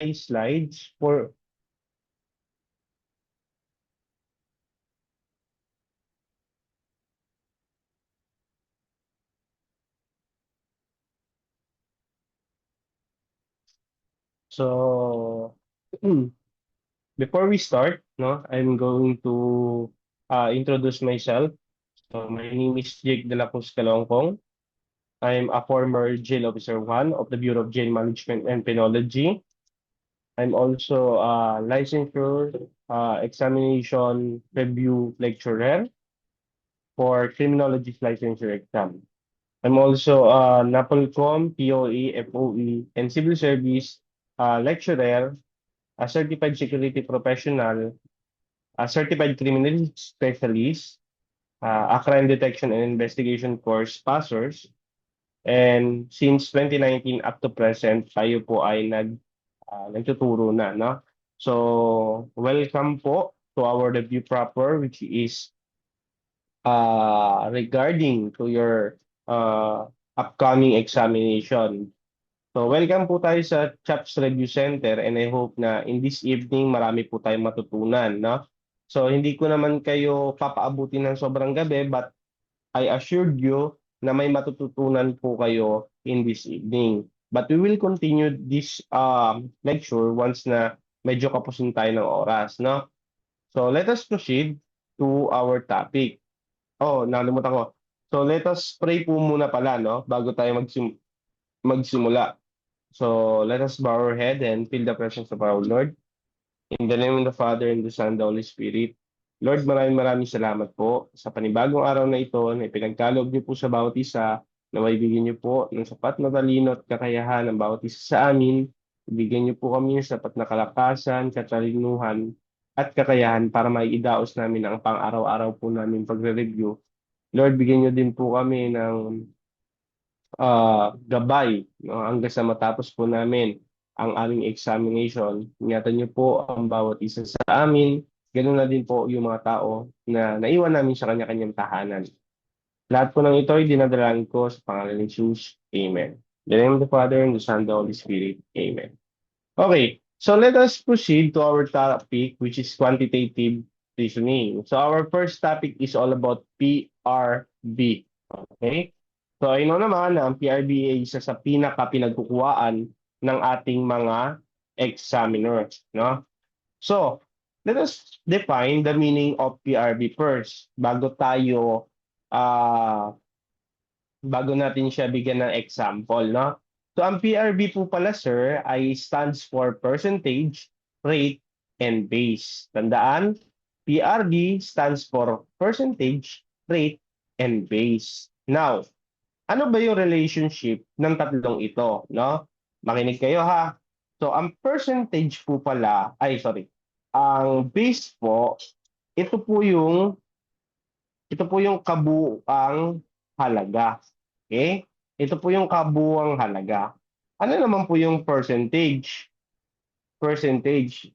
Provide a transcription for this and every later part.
slides for so before we start, no, I'm going to introduce myself. So my name is Jake De La Cruz Calongkong. I'm a former Jail Officer 1 of the Bureau of Jail Management and Penology. I'm also a licensure examination review lecturer for criminology licensure exam. I'm also a NAPOLCOM, POE, FOE, and civil service lecturer, a certified security professional, a certified criminal specialist, a crime detection and investigation course passers, and since 2019 up to present, tayo po ay nagtuturo na, no? So, welcome po to our review proper, which is regarding to your upcoming examination. So, welcome po tayo sa CHAPS Review Center and I hope na in this evening marami po tayong matutunan, no? So, hindi ko naman kayo papaabutin ng sobrang gabi but I assured you na may matututunan po kayo in this evening. But we will continue this lecture once na medyo kapusin tayo ng oras, no? So, let us proceed to our topic. Oh, nakalimutan ko. So, let us pray po muna pala, no? Bago tayo magsimula. So let us bow our head and feel the presence of our Lord. In the name of the Father, and the Son, and the Holy Spirit. Lord, maraming salamat po sa panibagong araw na ito na ipinagkaloob niyo po sa bawat isa na maibigyan niyo po ng sapat na talino at kakayahan ng bawat isa sa amin. Ibigyan niyo po kami ng sapat na kalakasan, katalinuhan, at kakayahan para maiidaos namin ang pang-araw-araw po namin pagre-review. Lord, bigyan niyo din po kami ng gabay, no, hanggang sa matapos po namin ang aming examination. Ingatan niyo po ang bawat isa sa amin. Ganun na din po yung mga tao na naiwan namin sa kanya-kanyang tahanan. Lahat po ng ito ay dinadalaan ko sa pangalan ni Jesus. Amen. In the name of the Father, and the Son, and the Holy Spirit. Amen. Okay, so let us proceed to our topic, which is quantitative reasoning. So our first topic is all about PRB. Okay? So, ayun naman na ang PRB ay isa sa pinaka-pinagkukuhaan ng ating mga examiners, no? So, let us define the meaning of PRB first ah bago natin siya bigyan ng example, no? So, ang PRB po pala, sir, ay stands for percentage, rate, and base. Tandaan, PRB stands for percentage, rate, and base. Now, ano ba yung relationship ng tatlong ito, no? Makinig kayo ha. So, ang percentage po pala, ang base po, ito po yung ito po yung kabuuang halaga. Okay? Ito po yung kabuuang halaga. Ano naman po yung percentage? Percentage.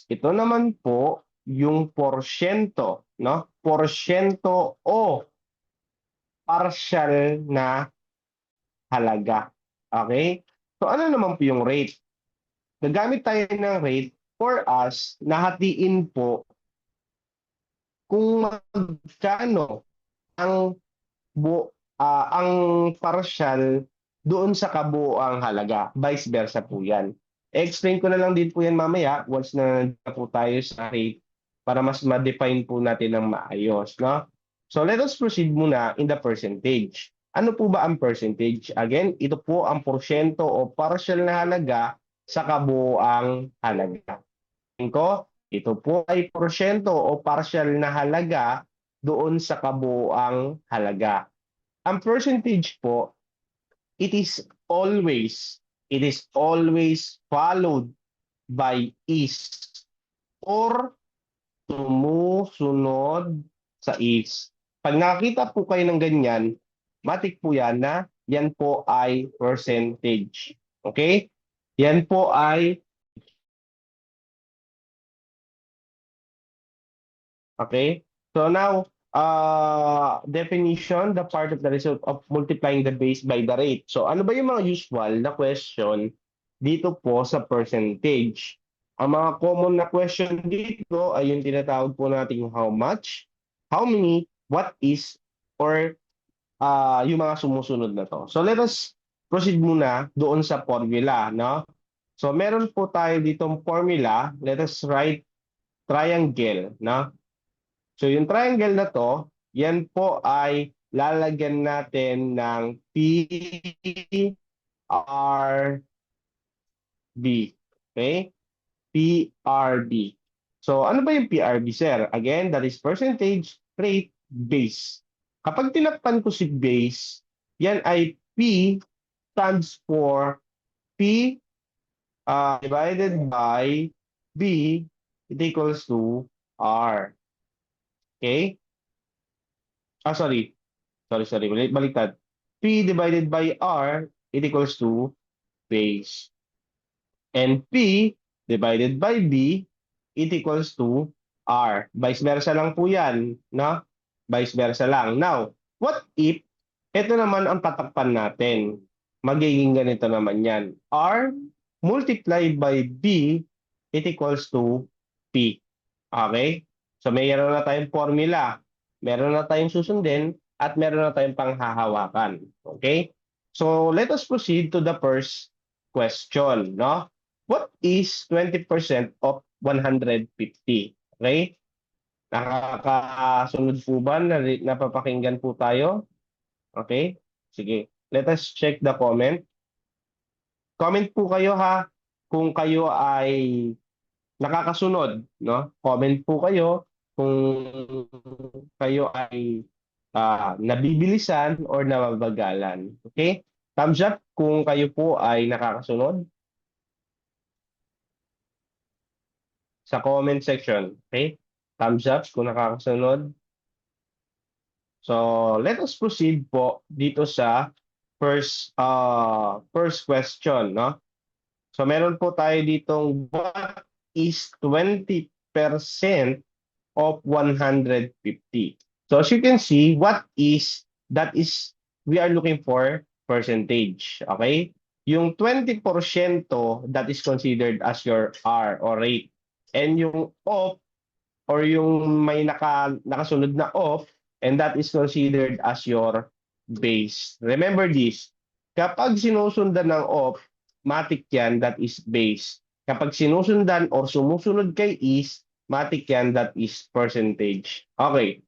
Ito naman po yung porsyento, no? Porsyento o partial na halaga. Okay? So ano naman po yung rate? Gagamit tayo ng rate for us na hatiin po kung magkano ang ang partial doon sa kabuoang halaga. Vice versa po yan. Explain ko na lang din po yan mamaya once na po tayo sa rate para mas ma-define po natin ng maayos. No? So let us proceed muna in the percentage. Ano po ba ang percentage? Again, ito po ang porsyento o partial na halaga sa kabuoang halaga. Ko, ito po ay porsyento o partial na halaga doon sa kabuoang halaga. Ang percentage po, it is always followed by is or sumusunod sa is. Pag nakakita po kayo ng ganyan, matik po yan na yan po ay percentage. Okay? Yan po ay okay? So now, definition, the part of the result of multiplying the base by the rate. So ano ba yung mga usual na question dito po sa percentage. Ang mga common na question dito ay yung tinatawag po nating how much, how many, what is, or yung mga sumusunod na to. So let us proceed muna doon sa formula, no? So meron po tayo ditong formula. Let us write triangle, no? So yung triangle na to, yan po ay lalagyan natin ng PRB. Okay? PRB. So ano ba yung PRB, sir? Again, that is percentage rate base. Kapag tinakpan ko si base, yan ay P stands for P divided by B, it equals to R. Okay? Sorry. Sorry. Baliktad. P divided by R, it equals to base. And P divided by B, it equals to R. Vice versa lang po yan, no? Vice versa lang. Now, what if, ito naman ang tatakpan natin. Magiging ganito naman yan. R multiplied by B, it equals to P. Okay? So, mayroon na tayong formula. Meron na tayong susundin at meron na tayong panghahawakan. Okay? So, let us proceed to the first question, no? What is 20% of 150? Okay? Nakakasunod po ba? Napapakinggan po tayo? Okay? Sige. Let us check the comment. Comment po kayo ha kung kayo ay nakakasunod, no? Comment po kayo kung kayo ay nabibilisan or nababagalan. Okay? Thumbs up kung kayo po ay nakakasunod sa comment section. Okay? Thumbs up kung nakakasunod. So, let us proceed po dito sa first question, no? So, meron po tayo ditong what is 20% of 150? So, as you can see, that is, we are looking for percentage, okay? Yung 20%, that is considered as your R or rate. And yung of or yung may nakasunod na off, and that is considered as your base. Remember this, kapag sinusundan ng off, matic yan, that is base. Kapag sinusundan or sumusunod kay is, matic yan, that is percentage. Okay.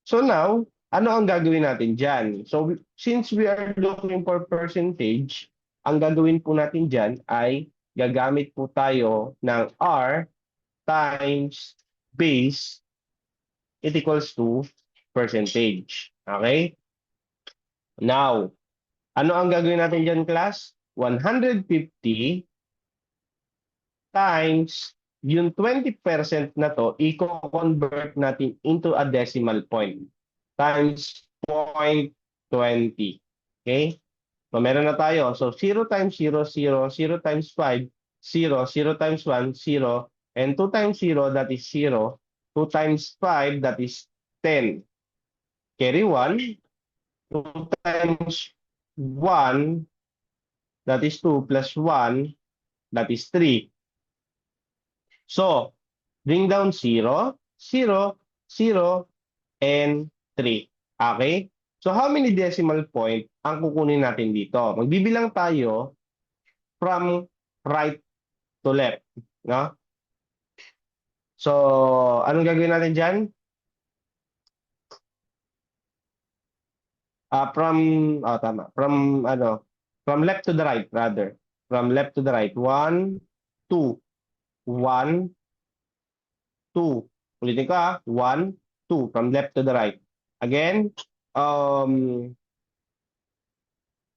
So now, ano ang gagawin natin dyan? So since we are looking for percentage, ang gagawin po natin dyan ay gagamit po tayo ng R times base, it equals to percentage. Okay? Now, ano ang gagawin natin dyan, class? 150 times yung 20% na to, i-convert natin into a decimal point times 0.20. Okay? So, meron na tayo. So, 0 times 0, 0. 0 times 5, 0. 0 times 1, 0. And 2 times 0, that is 0. 2 times 5, that is 10. Carry 1. 2 times 1, that is 2, plus 1, that is 3. So, bring down 0, 0, 0, and 3. Okay? So, how many decimal point ang kukunin natin dito? Magbibilang tayo from right to left. No? So, anong gagawin natin dyan? Tama. From left to the right, rather. From left to the right. 1, 2. 1, 2. Ulitin ko 1, 2. From left to the right. Again, ano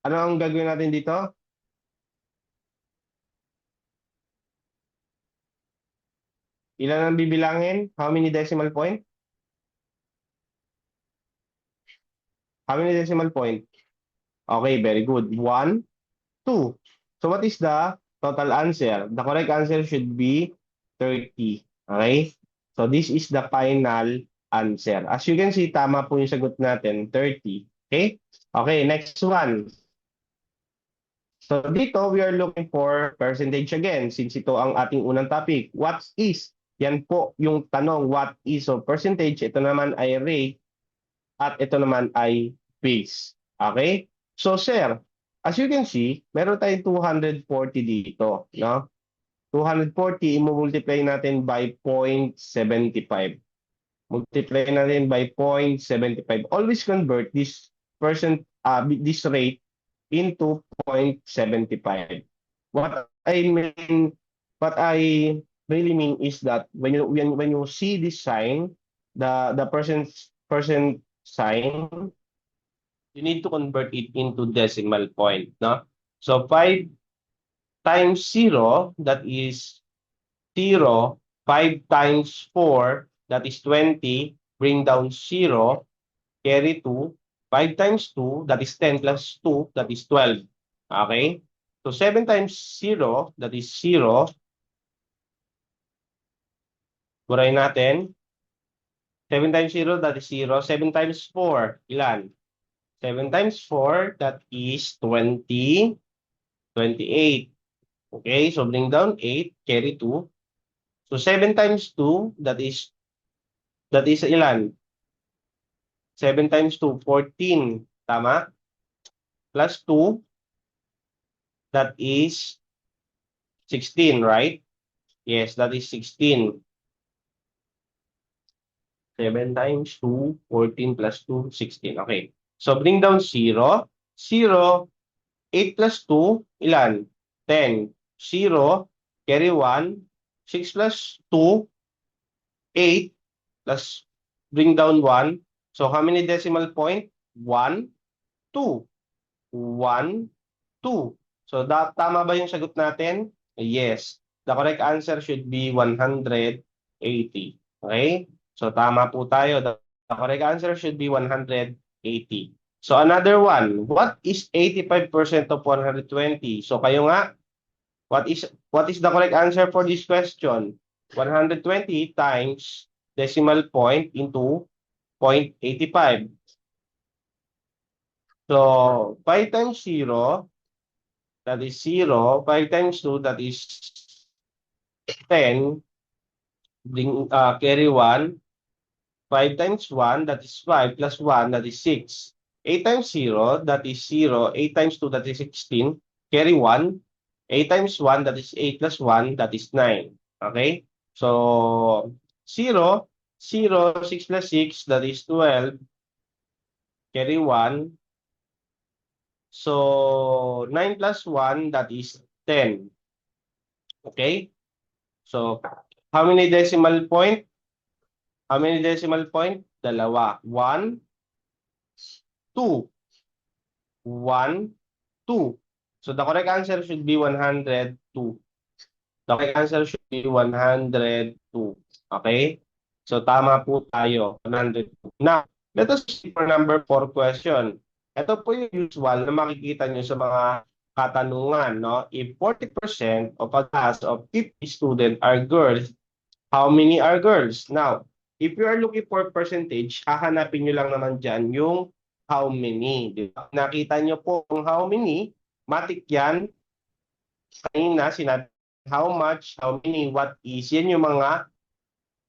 ang gagawin natin dito? Ilan ang bibilangin? How many decimal point? How many decimal point? Okay, very good. 1, 2. So what is the total answer? The correct answer should be 30. Okay? So this is the final answer. As you can see, tama po yung sagot natin, 30. Okay? Okay, next one. So dito, we are looking for percentage again since ito ang ating unang topic. What is? Yan po yung tanong, what is? So percentage, ito naman ay rate at ito naman ay base. Okay? So sir, as you can see, meron tayong 240 dito. No? 240, i-multiply natin by 0.75. Multiply natin by 0.75. Always convert this rate into 0.75. What I mean, what I really mean is that when you see this sign, the percent sign, you need to convert it into decimal point, no? So 5 times 0, that is 0. 5 times 4, that is 20. Bring down 0, carry 2. 5 times 2, that is 10 plus 2, that is 12. Okay? So 7 times 0, that is 0. Burahin natin. 7 times 0, that is 0. 7 times 4, ilan? 7 times 4, that is 20. 28. Okay, so bring down 8, carry 2. So 7 times 2, that is ilan? 7 times 2, 14. Tama? Plus 2, that is 16, right? Yes, that is 16. 7 times 2, 14 plus 2, 16. Okay. So bring down 0. 0, 8 plus 2, ilan? 10. 0, carry 1. 6 plus 2, 8 plus bring down 1. So how many decimal point? 1, 2. 1, 2. So tama ba yung sagot natin? Yes. The correct answer should be 180. Okay? So tama po tayo. The correct answer should be 180. So another one, what is 85% of 120? So kayo nga, what is the correct answer for this question? 120 times decimal point into 0.85. So 5 times 0, that is 0. 5 times 2, that is 10. Carry 1. 5 times 1, that is 5, plus 1, that is 6. 8 times 0, that is 0. 8 times 2, that is 16. Carry 1. 8 times 1, that is 8, plus 1, that is 9. Okay? So, 0, 0, 6 plus 6, that is 12. Carry 1. So, 9 plus 1, that is 10. Okay? So, how many decimal point? How many decimal point? Dalawa. 1, 2. 1, 2. So the correct answer should be 102. The correct answer should be 102. Okay? So tama po tayo, 102. Now, let us see for number 4 question. Ito po yung usual na makikita nyo sa mga katanungan. No? If 40% of a class of 50 students are girls, how many are girls? Now, if you are looking for percentage, hahanapin nyo lang naman dyan yung how many. Di ba? Nakita nyo po yung how many, matik yan. Kanina sinabi how much, how many, what is. Yan yung mga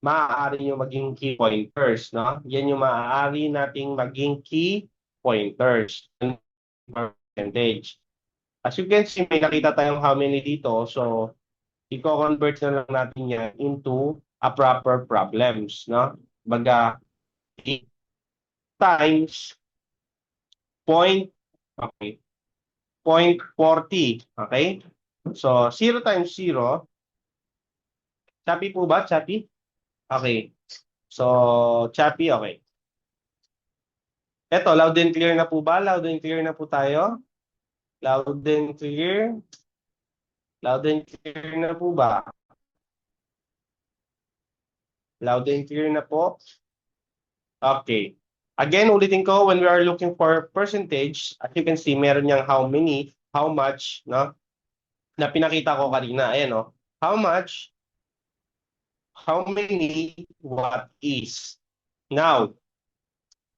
maaari nyo maging key pointers. No? Yan yung maaari nating maging key pointers. Percentage. As you can see, may nakita tayong how many dito. So, i-convert na lang natin yan into a proper problems, no? Baga, 8 times point, okay, 0.40, okay? So, 0 times 0, Chappy po ba? Chappy? Okay. So, Chappy, okay. Eto, loud and clear na po ba? Loud and clear na po tayo? Loud and clear? Loud and clear na po ba? Loud and clear na po? Okay. Again, ulitin ko, when we are looking for percentage, as you can see, meron niyang how many, how much, no? Na pinakita ko kanina. Ayan, no? How much, how many, what is. Now,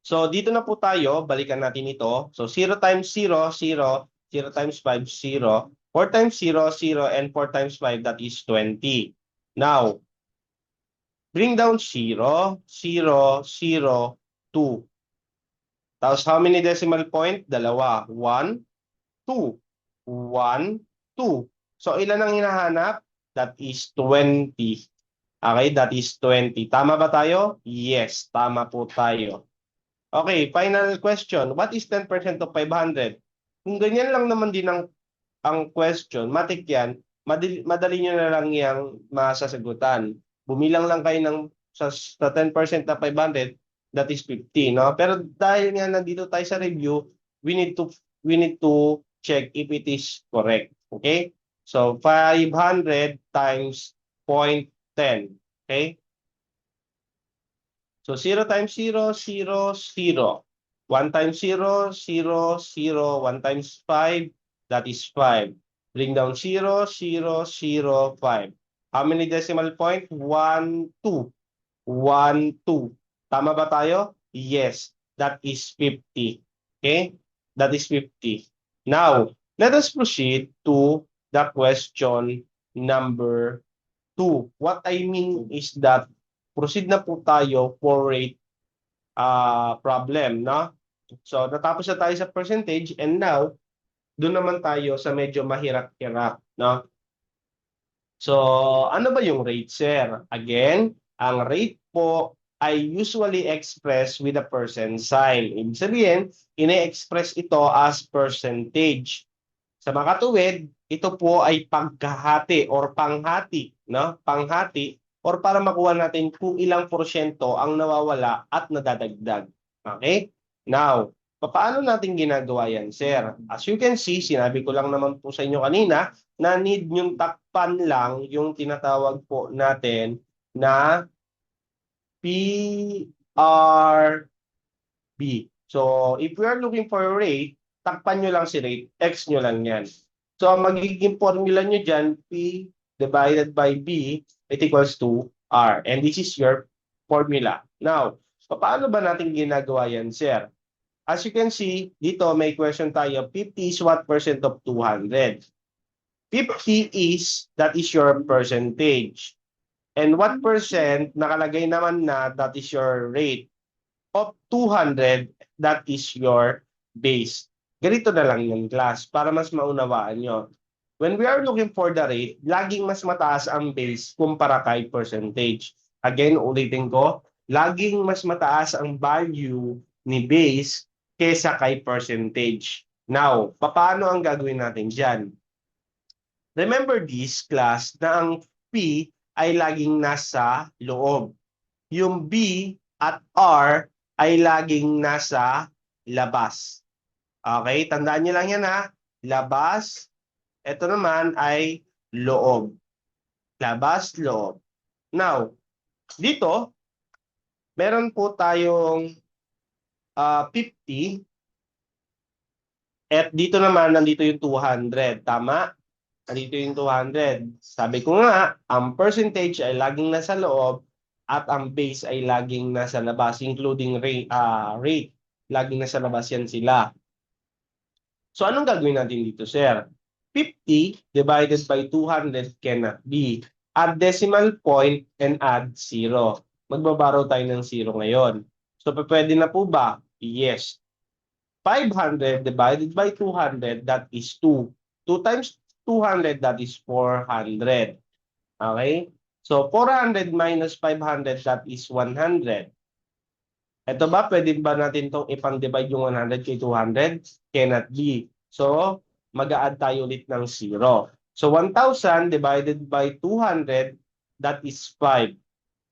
so dito na po tayo, balikan natin ito. So 0 times 0, 0. 0 times 5, 0. 4 times 0, 0. And 4 times 5, that is 20. Now, bring down 0, 0, 0, 2. Tapos, how many decimal point? Dalawa. 1, 2. 1, 2. So, ilan ang hinahanap? That is 20. Okay, that is 20. Tama ba tayo? Yes, tama po tayo. Okay, final question. What is 10% of 500? Kung ganyan lang naman din ang question, matik yan, madali nyo na lang yung masasagutan. Bumilang lang kayo sa 10% na 500, that is 50, no? Pero dahil nga nandito tayo sa review, we need to check if it is correct. Okay? So 500 times 0.10. Okay? So 0 times 0, 0, 0. 1 times 0, 0, 0. 1 times 5, that is 5. Bring down 0, 0, 0, 5. How many decimal point? 1, 2. 1, 2. Tama ba tayo? Yes, that is 50. Okay? That is 50. Now, let us proceed to the question number 2. What I mean is that proceed na po tayo for rate problem, no? So, natapos na tayo sa percentage and now, doon naman tayo sa medyo mahirap-hirap, no? So, ano ba yung rate, sir? Again, ang rate po ay usually expressed with a percent sign. Ibig sabihin, ine-express ito as percentage. Sa makatuwid, ito po ay pagkahati or panghati, no? Panghati or para makuha natin kung ilang porsyento ang nawawala at nadadagdag. Okay? Now, paano natin ginagawa yan, sir? As you can see, sinabi ko lang naman po sa inyo kanina na need nyong takpan lang yung tinatawag po natin na PRB. So, if we are looking for a rate, takpan nyo lang si rate, X nyo lang yan. So, ang magiging formula nyo dyan, P divided by B, it equals to R. And this is your formula. Now, paano ba natin ginagawa yan, sir? As you can see, dito may question tayo, 50 is what percent of 200? 50 is, that is your percentage. And what percent, nakalagay naman na, that is your rate. Of 200, that is your base. Ganito na lang yung class para mas maunawaan nyo. When we are looking for the rate, laging mas mataas ang base kumpara kay percentage. Again, ulitin ko, laging mas mataas ang value ni base kesa kay percentage. Now, paano ang gagawin natin dyan? Remember this class na ang P ay laging nasa loob. Yung B at R ay laging nasa labas. Okay? Tandaan niyo lang yan ha. Labas. Ito naman ay loob. Labas, loob. Now, dito, meron po tayong 50. At dito naman, nandito yung 200. Tama? Nandito yung 200. Sabi ko nga, ang percentage ay laging nasa loob at ang base ay laging nasa labas, including rate. Laging nasa labas yan sila. So, anong gagawin natin dito, sir? 50 divided by 200 cannot be. Add decimal point and add 0. Magbabaro tayo ng 0 ngayon. So, pwede na po ba? Yes. 500 divided by 200, that is 2. 2 times 200, that is 400. Okay? So, 400 minus 500, that is 100. Ito ba, pwede ba natin itong ipang-divide yung 100 kay 200? Cannot be. So, mag-a-add tayo ulit ng 0. So, 1,000 divided by 200, that is 5.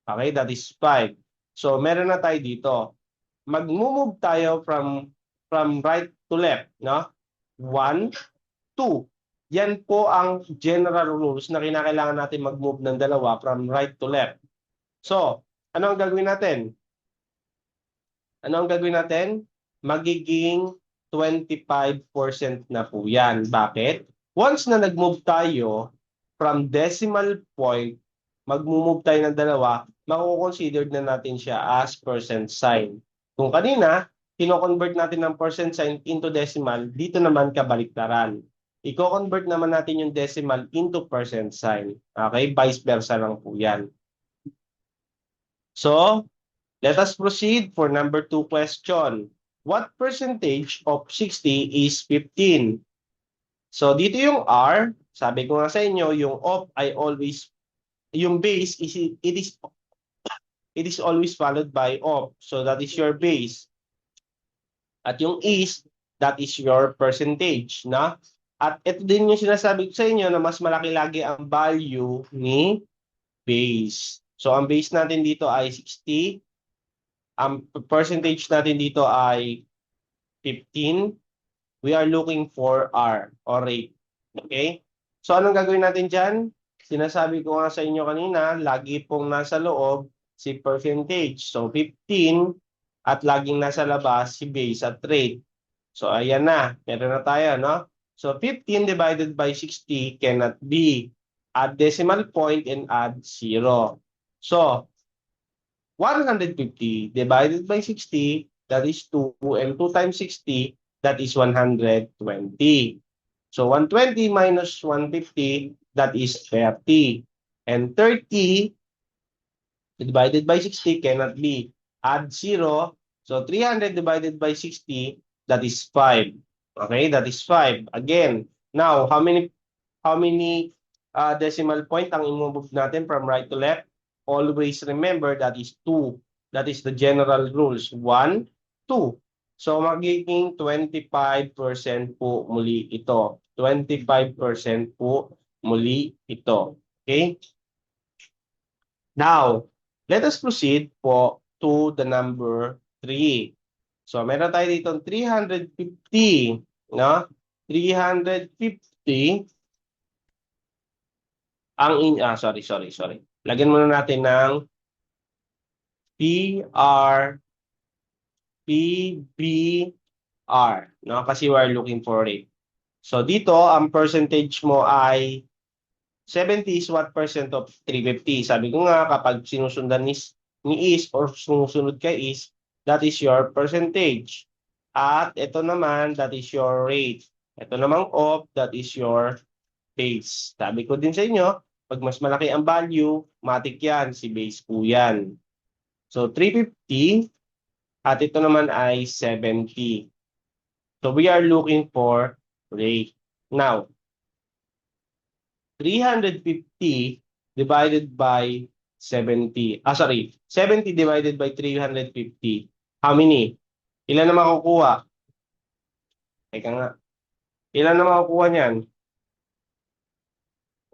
Okay, that is 5. So, meron na tayo dito. Mag-move tayo from right to left, no? 1, 2. Yan po ang general rules na kinakailangan natin mag-move ng dalawa from right to left. So, ano ang gagawin natin? Ano ang gagawin natin? Magiging 25% na po yan. Bakit? Once na nag-move tayo from decimal point, mag-move tayo ng dalawa, mako-consider na natin siya as percent sign. Kung kanina, kino-convert natin ng percent sign into decimal, dito naman kabaliktaran. Iko-convert naman natin yung decimal into percent sign. Okay? Vice versa lang po yan. So, let us proceed for number 2 question. What percentage of 60 is 15? So, dito yung R, sabi ko nga sa inyo, yung of ay always, yung base, it is always followed by of. So, that is your base. At yung is, that is your percentage, na? At ito din yung sinasabi ko sa inyo na mas malaki lagi ang value ni base. So, ang base natin dito ay 60. Ang percentage natin dito ay 15. We are looking for R or rate. Okay? So, anong gagawin natin dyan? Sinasabi ko nga sa inyo kanina, lagi pong nasa loob si percentage. So, 15 at laging nasa labas si base at rate. So, ayan na. Meron na tayo, no? So, 15 divided by 60 cannot be. Add decimal point and add 0. So, 150 divided by 60, that is 2. And 2 times 60, that is 120. So, 120 minus 150, that is 30. And 30 divided by 60 cannot be. Add 0. So, 300 divided by 60, that is 5. Okay, that is 5. Again, now, how many decimal point ang i-move natin from right to left? Always remember that is 2. That is the general rules. 1, 2. So, magiging 25% po muli ito. 25% po muli ito. Okay? Now, let us proceed po to the number 3. So, meron tayo dito 350, no? 350 sorry. Lagyan muna natin ng PR, PBR, no? Kasi we're looking for it. So, dito, ang percentage mo ay 70 is what percent of 350? Sabi ko nga, kapag sinusundan ni is or sumusunod kay is, that is your percentage. At ito naman, that is your rate. Ito namang of, that is your base. Sabi ko din sa inyo, pag mas malaki ang value, matik yan, si base po yan. So, 350 at ito naman ay 70. So, we are looking for rate. Now, 350 divided by 70. 70 divided by 350. How many? Ilan na makukuha? Teka nga. Ilan na makukuha niyan?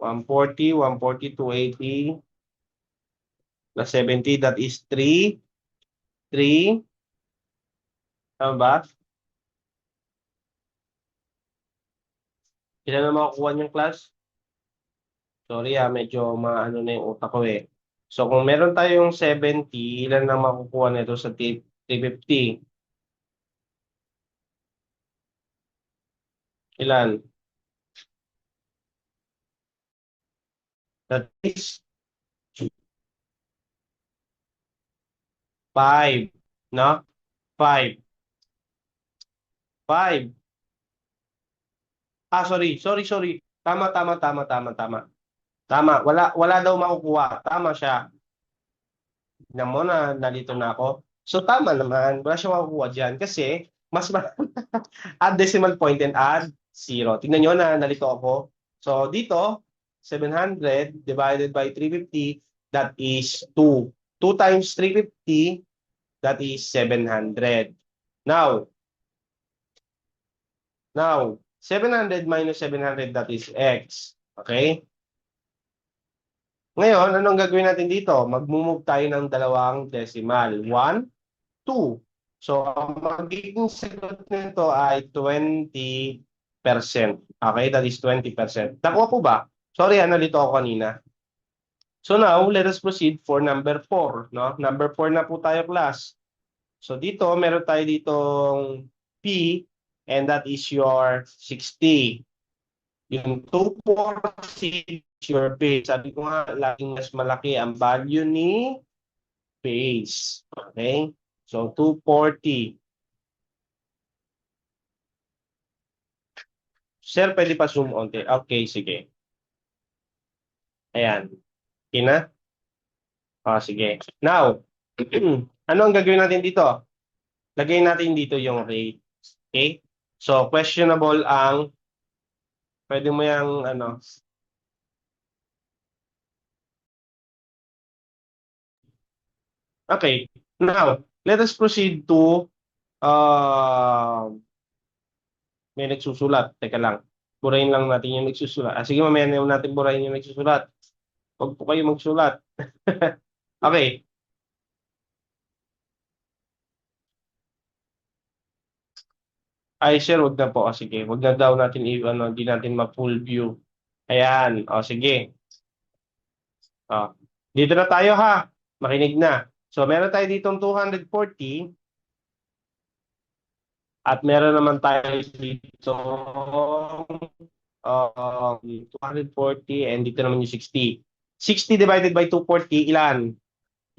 140, 140, 280, plus 70, that is 3. 3. Tama ba? Ilan na makukuha niyong class? Sorry medyo maano na yung utak ko eh. So kung meron tayong 70, ilan na makukuha nito sa 350? Ilan? That is 5. No? 5. 5. Sorry. Tama. Tama. Wala daw makukuha. Tama siya. Tignan mo na, nalito na ako. So, tama naman. Wala siya makukuha dyan kasi mas add decimal point and add 0. Tignan nyo na, nalito ako. So, dito, 700 divided by 350, that is 2. 2 times 350, that is 700. Now, 700 minus 700, that is x. Okay? Ngayon, anong gagawin natin dito? Mag-move tayo ng dalawang decimal. 1, 2. So, ang magiging sagot nito ay 20%. Okay, that is 20%. Nakuha po ba? Sorry, nalito ako kanina. So now, let us proceed for number 4. No? Number 4 na po tayo, class. So dito, meron tayo ditong P, and that is your 60. Yung 240 is your base. Sabi ko nga, laging mas malaki ang value ni base. Okay? So, 240. Sir, pwede pa zoom onti. Okay, sige. Ayan. Okay na? Sige. Now, ano ang gagawin natin dito? Lagay natin dito yung rate. Okay? So, questionable ang, pwede mo yung, ano, okay. Now, let us proceed to, uh, may nagsusulat. Teka lang. Burahin lang natin yung nagsusulat. Sige, mamaya na natin burahin yung nagsusulat. Huwag po kayo magsulat. Okay. Ay, sir, wag na po. Sige, wag na daw natin, ano, hindi natin ma-full view. Ayan. Sige. Dito na tayo ha. Makinig na. So, meron tayo ditong 240 at meron naman tayo dito 240 and dito naman yung 60. 60 divided by 240, ilan?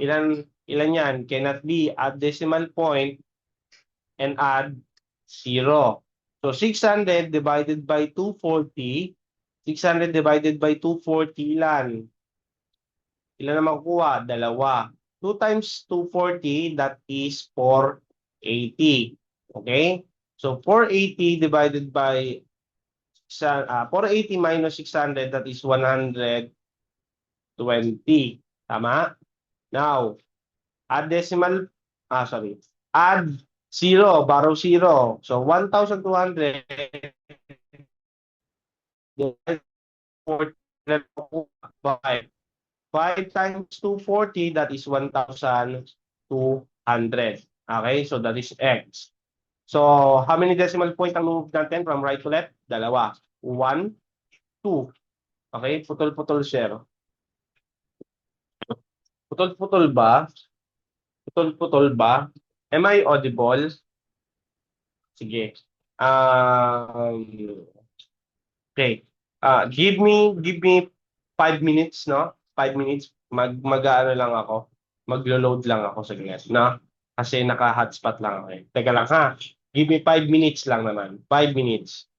Ilan yan? Cannot be. Add decimal point and add 0. So, 600 divided by 240. 600 divided by 240, ilan? Ilan na makukuha? Dalawa. 2 times 240, that is 480. Okay? So, 480 divided by 480 minus 600, that is 120. Tama? Now, add decimal, sorry. Add 0, borrow 0. So, 1,200 divided by 5 times 240, that is 1,200. Okay, so that is X. So, how many decimal point ang move natin from right to left? Dalawa. 1, 2. Okay, putol-putol, sir. Putol-putol ba? Putol-putol ba? Am I audible? Sige. Okay. Give me 5 minutes, no? 5 minutes. Mag-ano lang ako. Maglo-load lang ako sa ganyan, no? Kasi naka-hotspot lang ako eh. Teka lang ha. Give me 5 minutes lang naman. 5 minutes.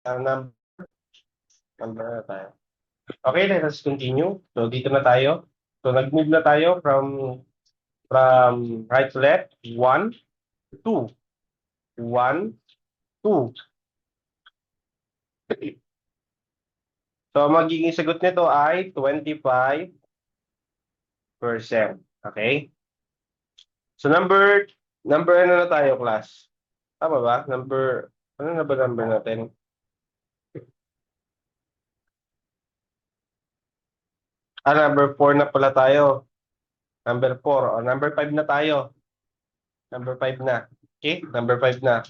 number, number na tayo. Okay, let us continue. So, dito na tayo. So, nag-move na tayo from right to left. 1, 2. 1, 2. So, magiging sagot nito ay 25%. Okay? So, number ano na tayo, class? Tama ba? Ano na ba number natin? Number 4 na pala tayo. Number 4. O, number 5 na tayo. Number 5 na. Okay? Number 5 na.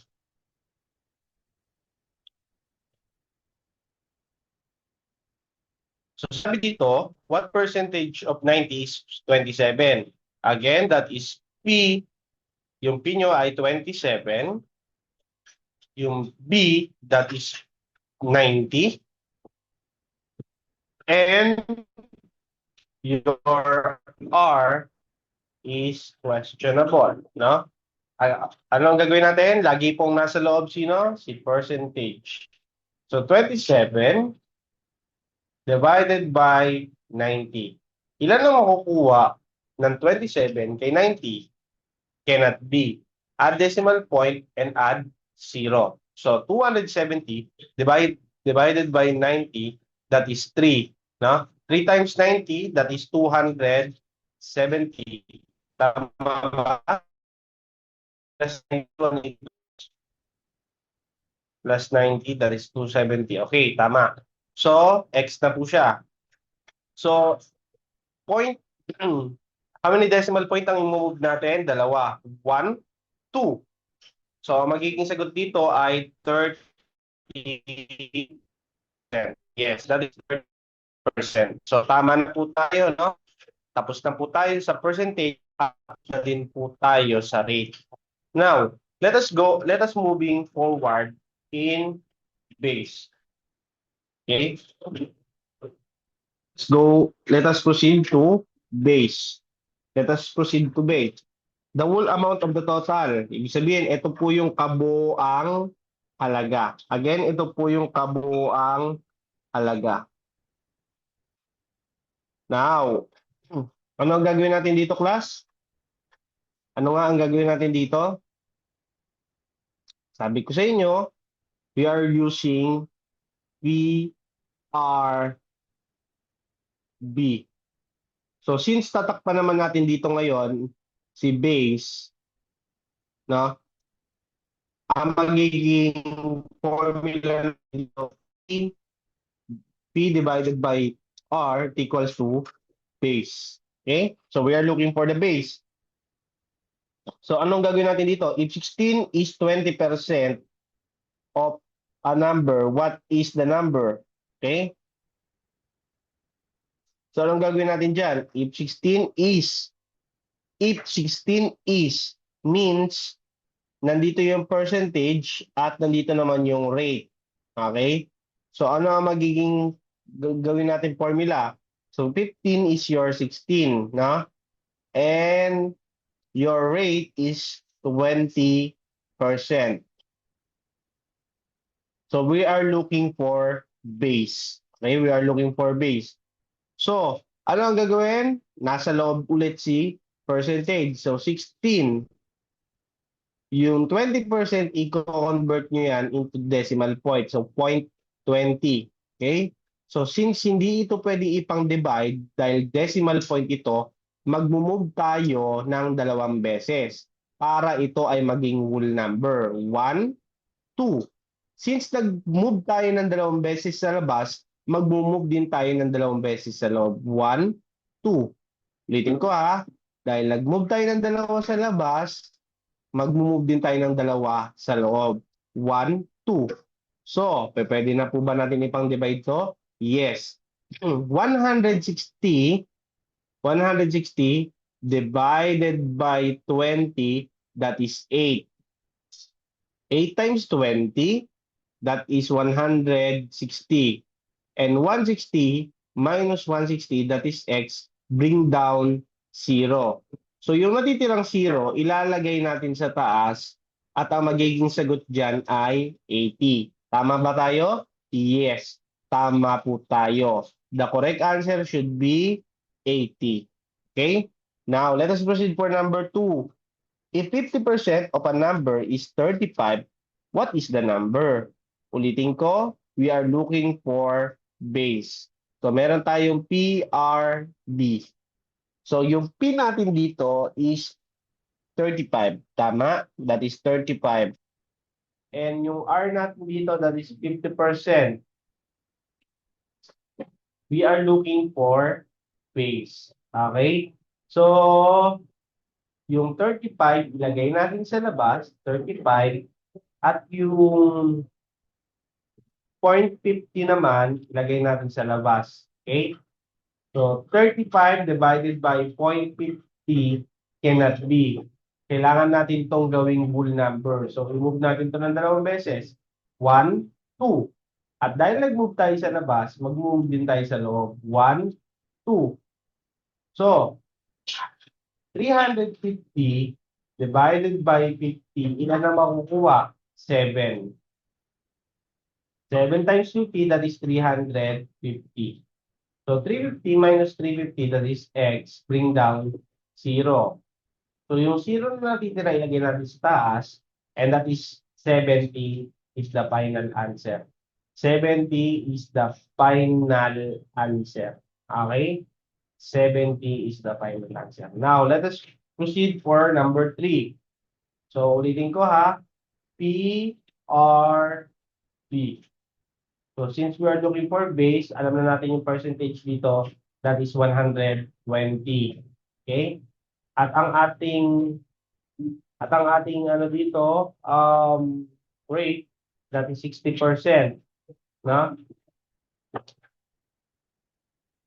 So, sabi dito, what percentage of 90 is 27? Again, that is P. Yung P nyo ay 27. Yung B, that is 90. And your R is questionable, no? Ano ang gagawin natin? Lagi pong nasa loob sino? Si percentage. So, 27 divided by 90. Ilan ang makukuha ng 27 kay 90? Cannot be. Add decimal point and add 0. So, 270 divided by 90, that is 3. No? 3 times 90, that is 270. Tama ba? Plus 90, that is 270. Okay, tama. So, X na po siya. So, point, how many decimal point ang i-move natin? Dalawa. 1, 2. So, magiging sagot dito ay 30%. Yes, that is 30%. So, tama na po tayo, no? Tapos na po tayo sa percentage, tapos na din po tayo sa rate. Now, let us moving forward in base. Okay? Let us proceed to base. Let us proceed to base. The whole amount of the total. Ibig sabihin, ito po yung kabuoang halaga. Again, ito po yung kabuoang halaga. Now, ano ang gagawin natin dito, class? Ano nga ang gagawin natin dito? Sabi ko sa inyo, we are using PRB. So, since tatakpan naman natin dito ngayon, si base, no? Ang magiging formula dito, P divided by R equals to base. Okay? So, we are looking for the base. So, anong gagawin natin dito? If 16 is 20% of a number, what is the number? Okay? So, anong gagawin natin dyan? If 16 is means nandito yung percentage at nandito naman yung rate. Okay? So, ano ang magiging gawin natin formula? So, 15 is your 16, no? And your rate is 20%. So, we are looking for base. Okay? We are looking for base. So, ano ang gagawin? Nasa loob ulit si percentage. So, 16. Yung 20%, i-convert nyo yan into decimal point. So, 0.20. Okay? So, since hindi ito pwede ipang-divide, dahil decimal point ito, mag-move tayo ng 2 beses para ito ay maging whole number. 1, 2. Since nag-move tayo ng 2 beses sa labas, mag-move din tayo ng 2 beses sa loob. 1, 2. Ulitin ko ha. Dahil nag-move tayo ng 2 sa labas, mag-move din tayo ng 2 sa loob. 1, 2. So, pwede na po ba natin ipang-divide to? Yes. 160 divided by 20, that is 8. 8 times 20, that is 160. And 160 minus 160, that is x, bring down 0. So yung natitirang 0, ilalagay natin sa taas at ang magiging sagot dyan ay 80. Tama ba tayo? Yes, tama po tayo. The correct answer should be 80. Okay? Now, let us proceed for number 2. If 50% of a number is 35, what is the number? Ulitin ko, we are looking for base. So, meron tayong PRB. So, yung P natin dito is 35. Tama? That is 35. And yung R natin dito, that is 50%. We are looking for base. Okay? So, yung 35, ilagay natin sa labas, 35, at yung 0.50 naman, ilagay natin sa labas. Okay? So, 35 divided by 0.50 cannot be. Kailangan natin itong gawing whole number. So, remove natin ito ng dalawang beses. 1, 2. At dahil nag-move tayo sa labas, mag-move din tayo sa loob. 1, 2. So, 350 divided by 50, ilan na makukuha? 7. 7 times 50, that is 350. So 350 minus 350, that is x, bring down 0. So yung 0 na natitira, ilagay natin sa taas, and that is 70 is the final answer. 70 is the final answer. Okay? 70 is the final answer. Now, let us proceed for number 3. So, ulitin ko ha. P, R, B. So, since we are looking for base, alam na natin yung percentage dito, that is 120. Okay? At ang ating ano dito, rate, that is 60%. No?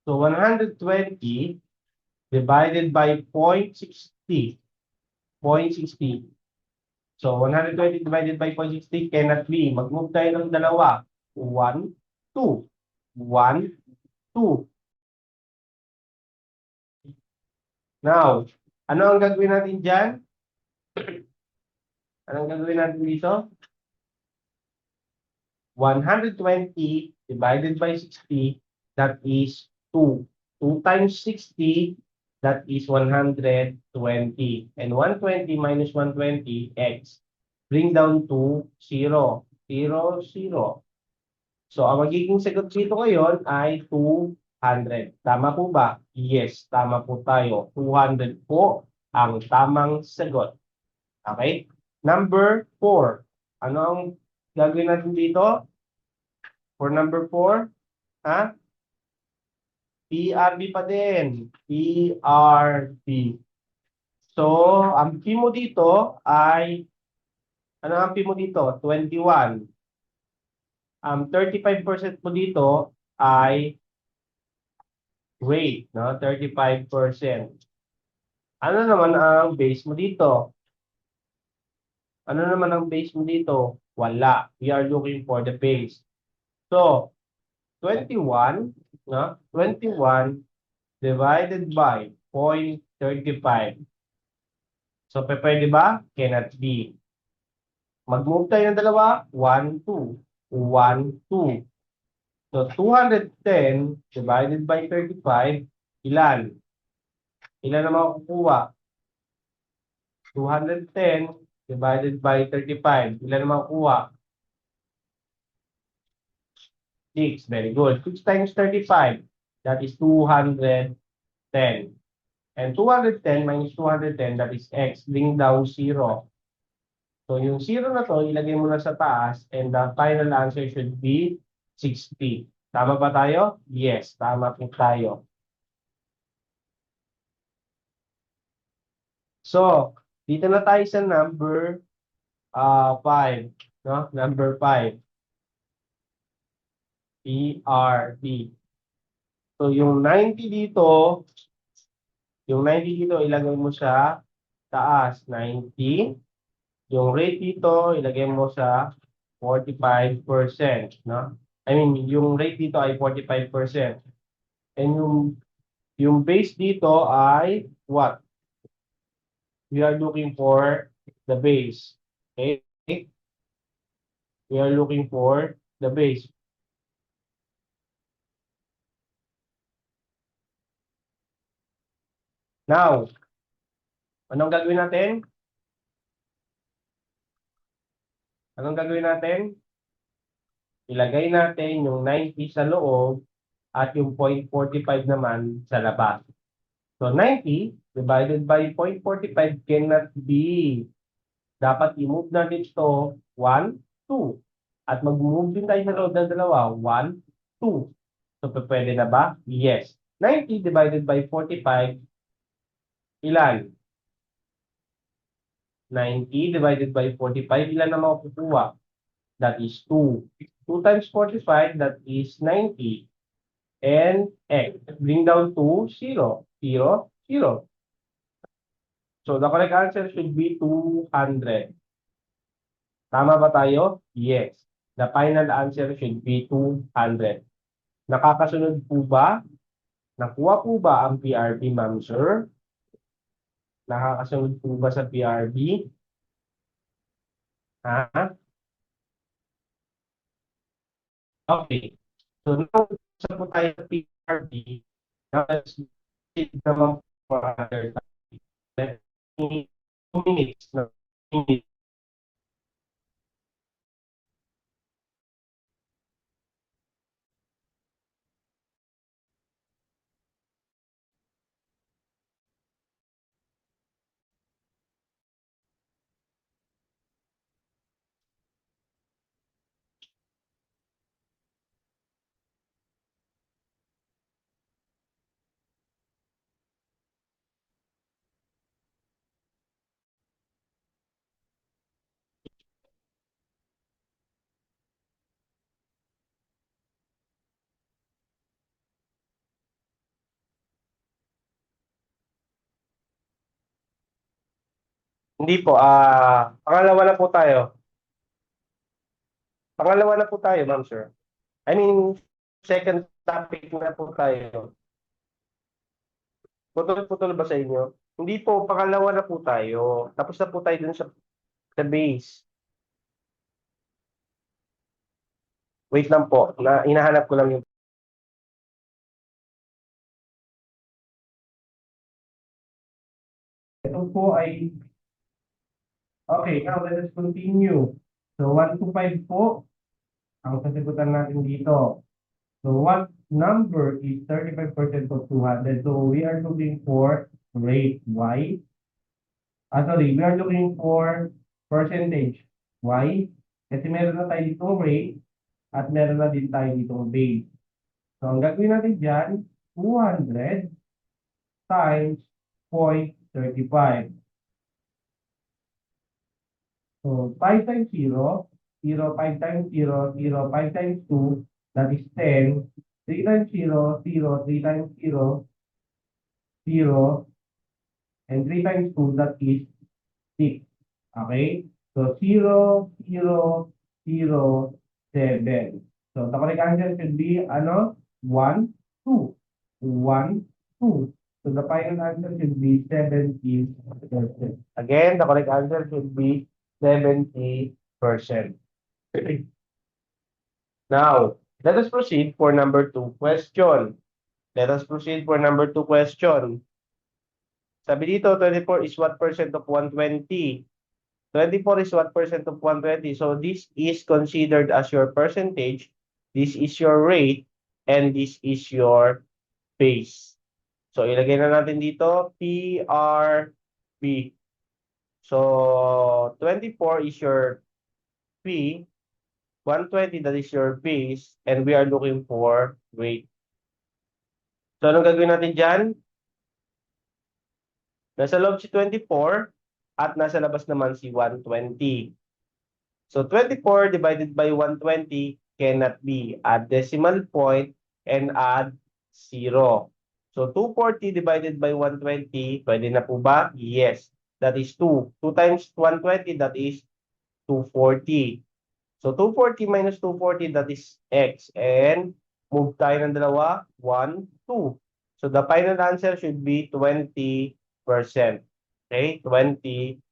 So, 120 divided by 0.60. 0.60. So, 120 divided by 0.60 cannot be. Mag-move tayo ng dalawa. 1, 2. 1, 2. Now, ano ang gagawin natin dyan? Anong gagawin natin dito? 120 divided by 60, that is 2. 2 times 60, that is 120. And 120 minus 120, x. Bring down to 0. 0, 0. So, ang magiging sagot dito ngayon ay 200. Tama po ba? Yes, tama po tayo. 200 po ang tamang sagot. Okay? Number 4. Ano ang gagawin natin dito? For number 4, ha? PRB pa din. PRB. So, ang P mo dito ay, ano ang P mo dito? 21. 35% mo dito ay weight, no? 35%. Ano naman ang base mo dito? Ano naman ang base mo dito? Wala. We are looking for the base. So, 21, no? 21 divided by 0.35. So, pwede ba? Cannot be. Mag-move tayo ng dalawa. 1, 2. 1, 2. So, 210 divided by 35, ilan? Ilan na makukuha? 210 divided by 35. Ilan na makukuha? 6. Very good. 6 times 35. That is 210. And 210 minus 210, that is x. Bring down 0. So, yung 0 na to, ilagay mo na sa taas, and the final answer should be 60. Tama ba tayo? Yes, tama po tayo. So, dito na tayo sa number 5. No? Number 5. PRB. So, yung 90 dito, ilagay mo sa taas, 90. Yung rate dito, ilagay mo sa 45%. No? I mean, yung rate dito ay 45%. And yung base dito ay what? We are looking for the base. Okay? We are looking for the base. Now, anong gagawin natin? Anong gagawin natin? Ilagay natin yung 90 sa loob at yung 0.45 naman sa labas. So 90 divided by 0.45 cannot be. Dapat i-move natin ito 1, 2. At mag-move din tayo sa loob ng dalawa. 1, 2. So pwede na ba? Yes. 90 divided by 45, ilan? 90 divided by 45, ilan na makukuha? That is 2. 2 times 45, that is 90. And X. Bring down to 0. 0, 0. So the correct answer should be 200. Tama ba tayo? Yes. The final answer should be 200. Nakakasunod po ba? Nakuha po ba ang PRB, ma'am sir? Nakakasunod po ba sa PRB? Ha? Okay. So now, sa po tayo sa PRB, now let's proceed naman po other topic. Let me 2 minutes na. Hindi po, pangalawa na po tayo. Pangalawa na po tayo, ma'am sir. I mean, second topic na po tayo. Putol-putol ba sa inyo? Hindi po, pangalawa na po tayo. Tapos na po tayo dun sa base. Wait lang po, hinahanap ko lang yung... Ito po ay... Okay, now let us continue. So, 1 to 5 po, ang sasagutan natin dito. So, what number is 35% of 200? So, we are looking for rate Y. Sorry, we are looking for percentage Y. Kasi meron na tayo ditong rate at meron na din tayo ditong base. So, ang gagawin natin dyan, 200 times 0.35. So, 5 times 0, 0, 5 times 0, 0, 5 times 2, that is 10. 3 times 0, 0, 3 times 0, 0, and 3 times 2, that is 6. Okay? So, 0, 0, 0, 7. So, the correct answer should be, 1, 2. 1, 2. So, the final answer should be 70%. Again, the correct answer should be 70%. Now, let us proceed for number 2 question. Let us proceed for number 2 question. Sabi dito, 24 is what percent of 120? 24 is what percent of 120? So this is considered as your percentage, this is your rate, and this is your base. So ilagay na natin dito, PRB. So 24 is your P, 120 that is your base, and we are looking for rate. So anong gagawin natin dyan? Nasa loob si 24 at nasa labas naman si 120. So 24 divided by 120 cannot be. Add decimal point and add 0. So 240 divided by 120, pwede na po ba? Yes. That is 2. 2 times 120, that is 240. So 240 minus 240, that is X. And move tayo ng dalawa, 1, 2. So the final answer should be 20%. Okay, 20%.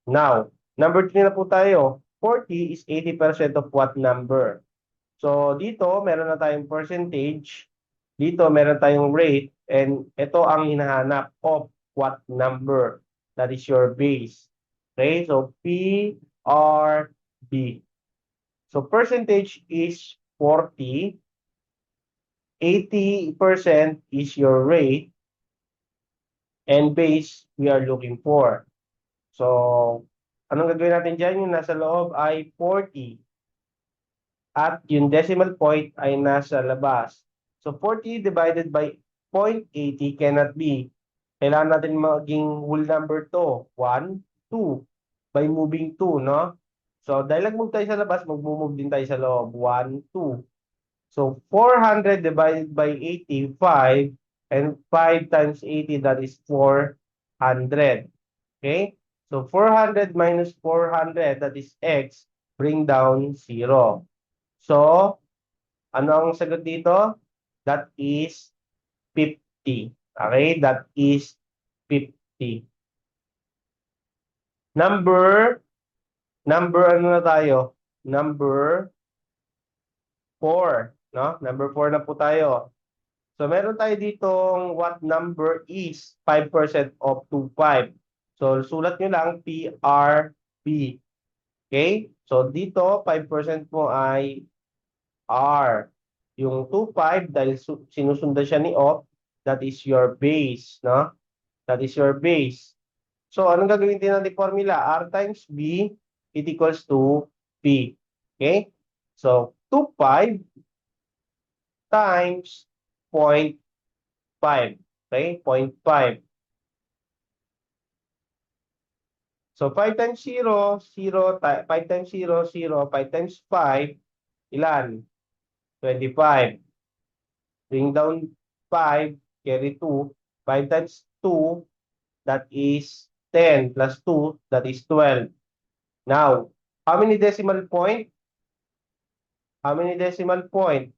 Now, number 3 na po tayo. 40 is 80% of what number? So, dito, meron na tayong percentage. Dito, meron tayong rate. And ito ang hinahanap of what number? That is your base. Okay? So, P, R, B. So, percentage is 40. 80% is your rate. And base, we are looking for. So, anong gagawin natin dyan? Yung nasa loob ay 40. At yung decimal point ay nasa labas. So, 40 divided by 0.80 cannot be. Kailangan natin maging whole number to. 1, 2. By moving 2, no? So, dahil nag-move tayo sa labas, mag-move din tayo sa loob. 1, 2. So, 400 divided by 80, 5. And 5 times 80, that is 400. Okay? So, 400 minus 400, that is x, bring down 0. So, ano ang sagot dito? That is 50. Okay? That is 50. Number ano na tayo? Number 4. No? Number 4 na po tayo. So, meron tayo ditong what number is 5% of 25. So, sulat nyo lang PRB. Okay? So, dito, 5% mo ay R. Yung 25, dahil sinusundan siya ni op, that is your base. No? That is your base. So, anong gagawin din natin formula? R times B, it equals to P. Okay? So, 25 times 0.5. Okay? 0.5. So, 5 times 0, 0, 5 times 0, 0, 5 times 5, ilan? 25. Bring down 5, carry 2. 5 times 2, that is 10, plus 2, that is 12. Now, how many decimal point? How many decimal point?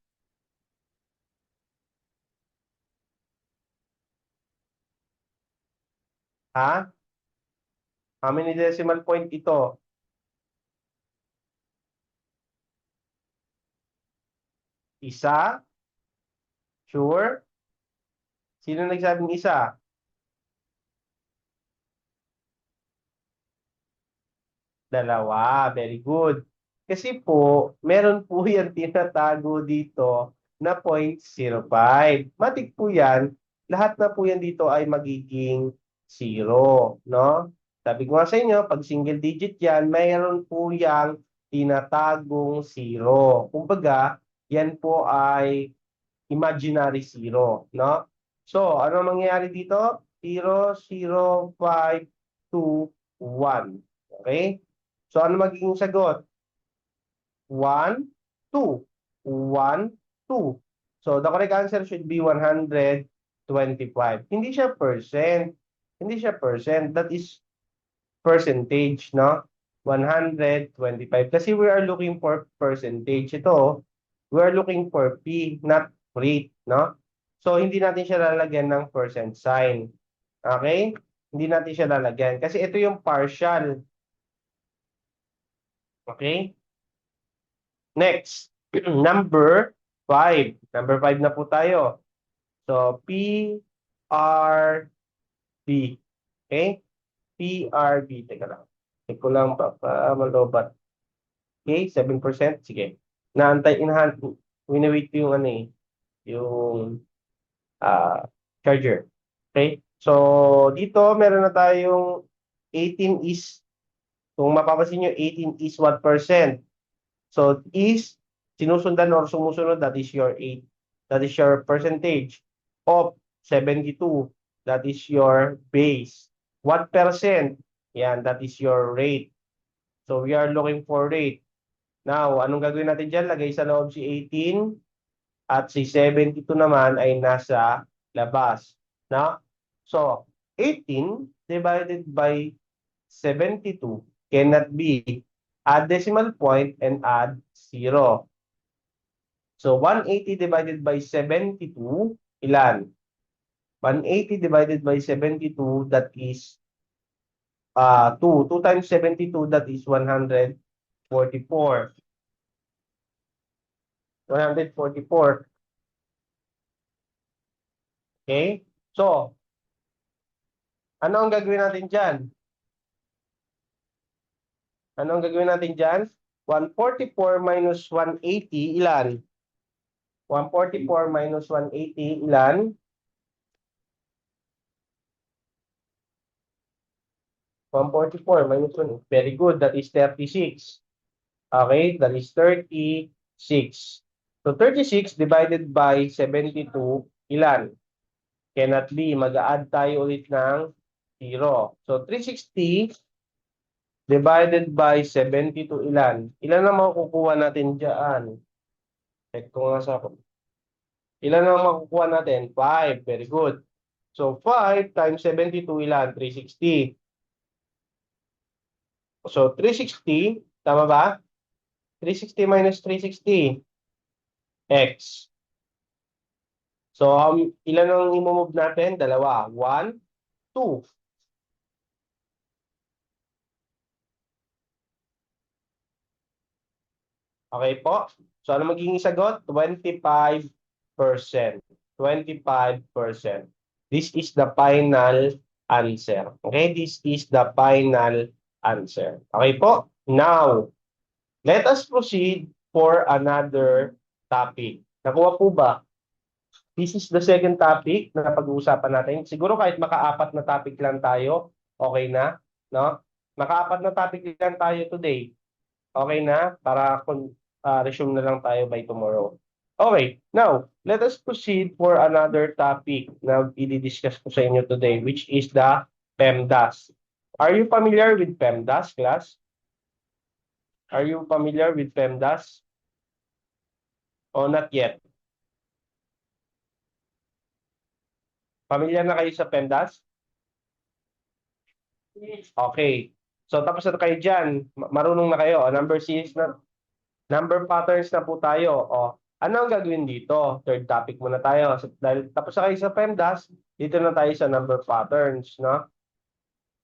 Ha? How many decimal point ito? Isa? Sure? Sino nagsabing isa? Dalawa. Very good. Kasi po, meron po yan tinatago dito na 0.05. Matik po yan. Lahat na po yan dito ay magiging 0. No? Sabi ko nga sa inyo, pag single digit yan, mayroon po yang tinatagong 0. Kumbaga, yan po ay imaginary 0. No? So, ano mangyayari dito? 0, 0, 5, 2, 1. Okay? So, ano magiging sagot? 1, 2. 1, 2. So, the correct answer should be 125. Hindi siya percent. Hindi siya percent. That is percentage, no? 125. Kasi we are looking for percentage. Ito, we are looking for P, not rate, no? So, hindi natin siya lalagyan ng percent sign. Okay? Hindi natin siya lalagyan. Kasi ito yung partial. Okay? Next, number 5. Number 5 na po tayo. So, P, R, B. Okay? P, R, B. Teka lang. Check ko lang pa malobat. Okay, 7%. Sige. Winawait ko yung ano eh. Yung charger. Okay? So, dito meron na tayong 18 is, kung mapapansin nyo, 18 is what percent? So, is, sinusundan or sumusunod, that is your 8. That is your percentage of 72. That is your base. What percent? Yan, that is your rate. So, we are looking for rate. Now, anong gagawin natin dyan? Lagay sa loob si 18 at si 72 naman ay nasa labas. No? So, 18 divided by 72 cannot be add decimal point and add 0. So, 180 divided by 72, ilan? 180 divided by 72, that is 2. 2 times 72, that is 120. 144. 144. Okay? So, ano ang gagawin natin dyan? Ano ang gagawin natin dyan? 144 minus 180, ilan? 144 minus 180, ilan? 144 minus 1. Very good. That is 36. Okay? That is 36. So, 36 divided by 72, ilan? Cannot be. Mag-a-add tayo ulit ng 0. So, 360 divided by 72, ilan? Ilan ang makukuha natin dyan? Check ko nga sa... Ilan ang makukuha natin? 5. Very good. So, 5 times 72, ilan? 360. So, 360, tama ba? 360 minus 360, x. So, ilan ang i-move natin? Dalawa. 1, 2. Okay po? So, ano magiging sagot? 25%. 25%. This is the final answer. Okay? This is the final answer. Okay po? Now, let us proceed for another topic. Nakuha po ba? This is the second topic na pag-uusapan natin. Siguro kahit makaapat na topic lang tayo, okay na, no? Makaapat na topic lang tayo today. Okay na? Para resume na lang tayo by tomorrow. Okay, now, let us proceed for another topic na i-discuss ko sa inyo today, which is the PEMDAS. Are you familiar with PEMDAS, class? Are you familiar with PEMDAS? O not yet? Familiar na kayo sa PEMDAS? Okay. So, tapos na kayo dyan. Marunong na kayo. Number series na, number patterns na po tayo. Ano ang gagawin dito? Third topic muna tayo. So, dahil tapos na kayo sa PEMDAS, dito na tayo sa number patterns, no?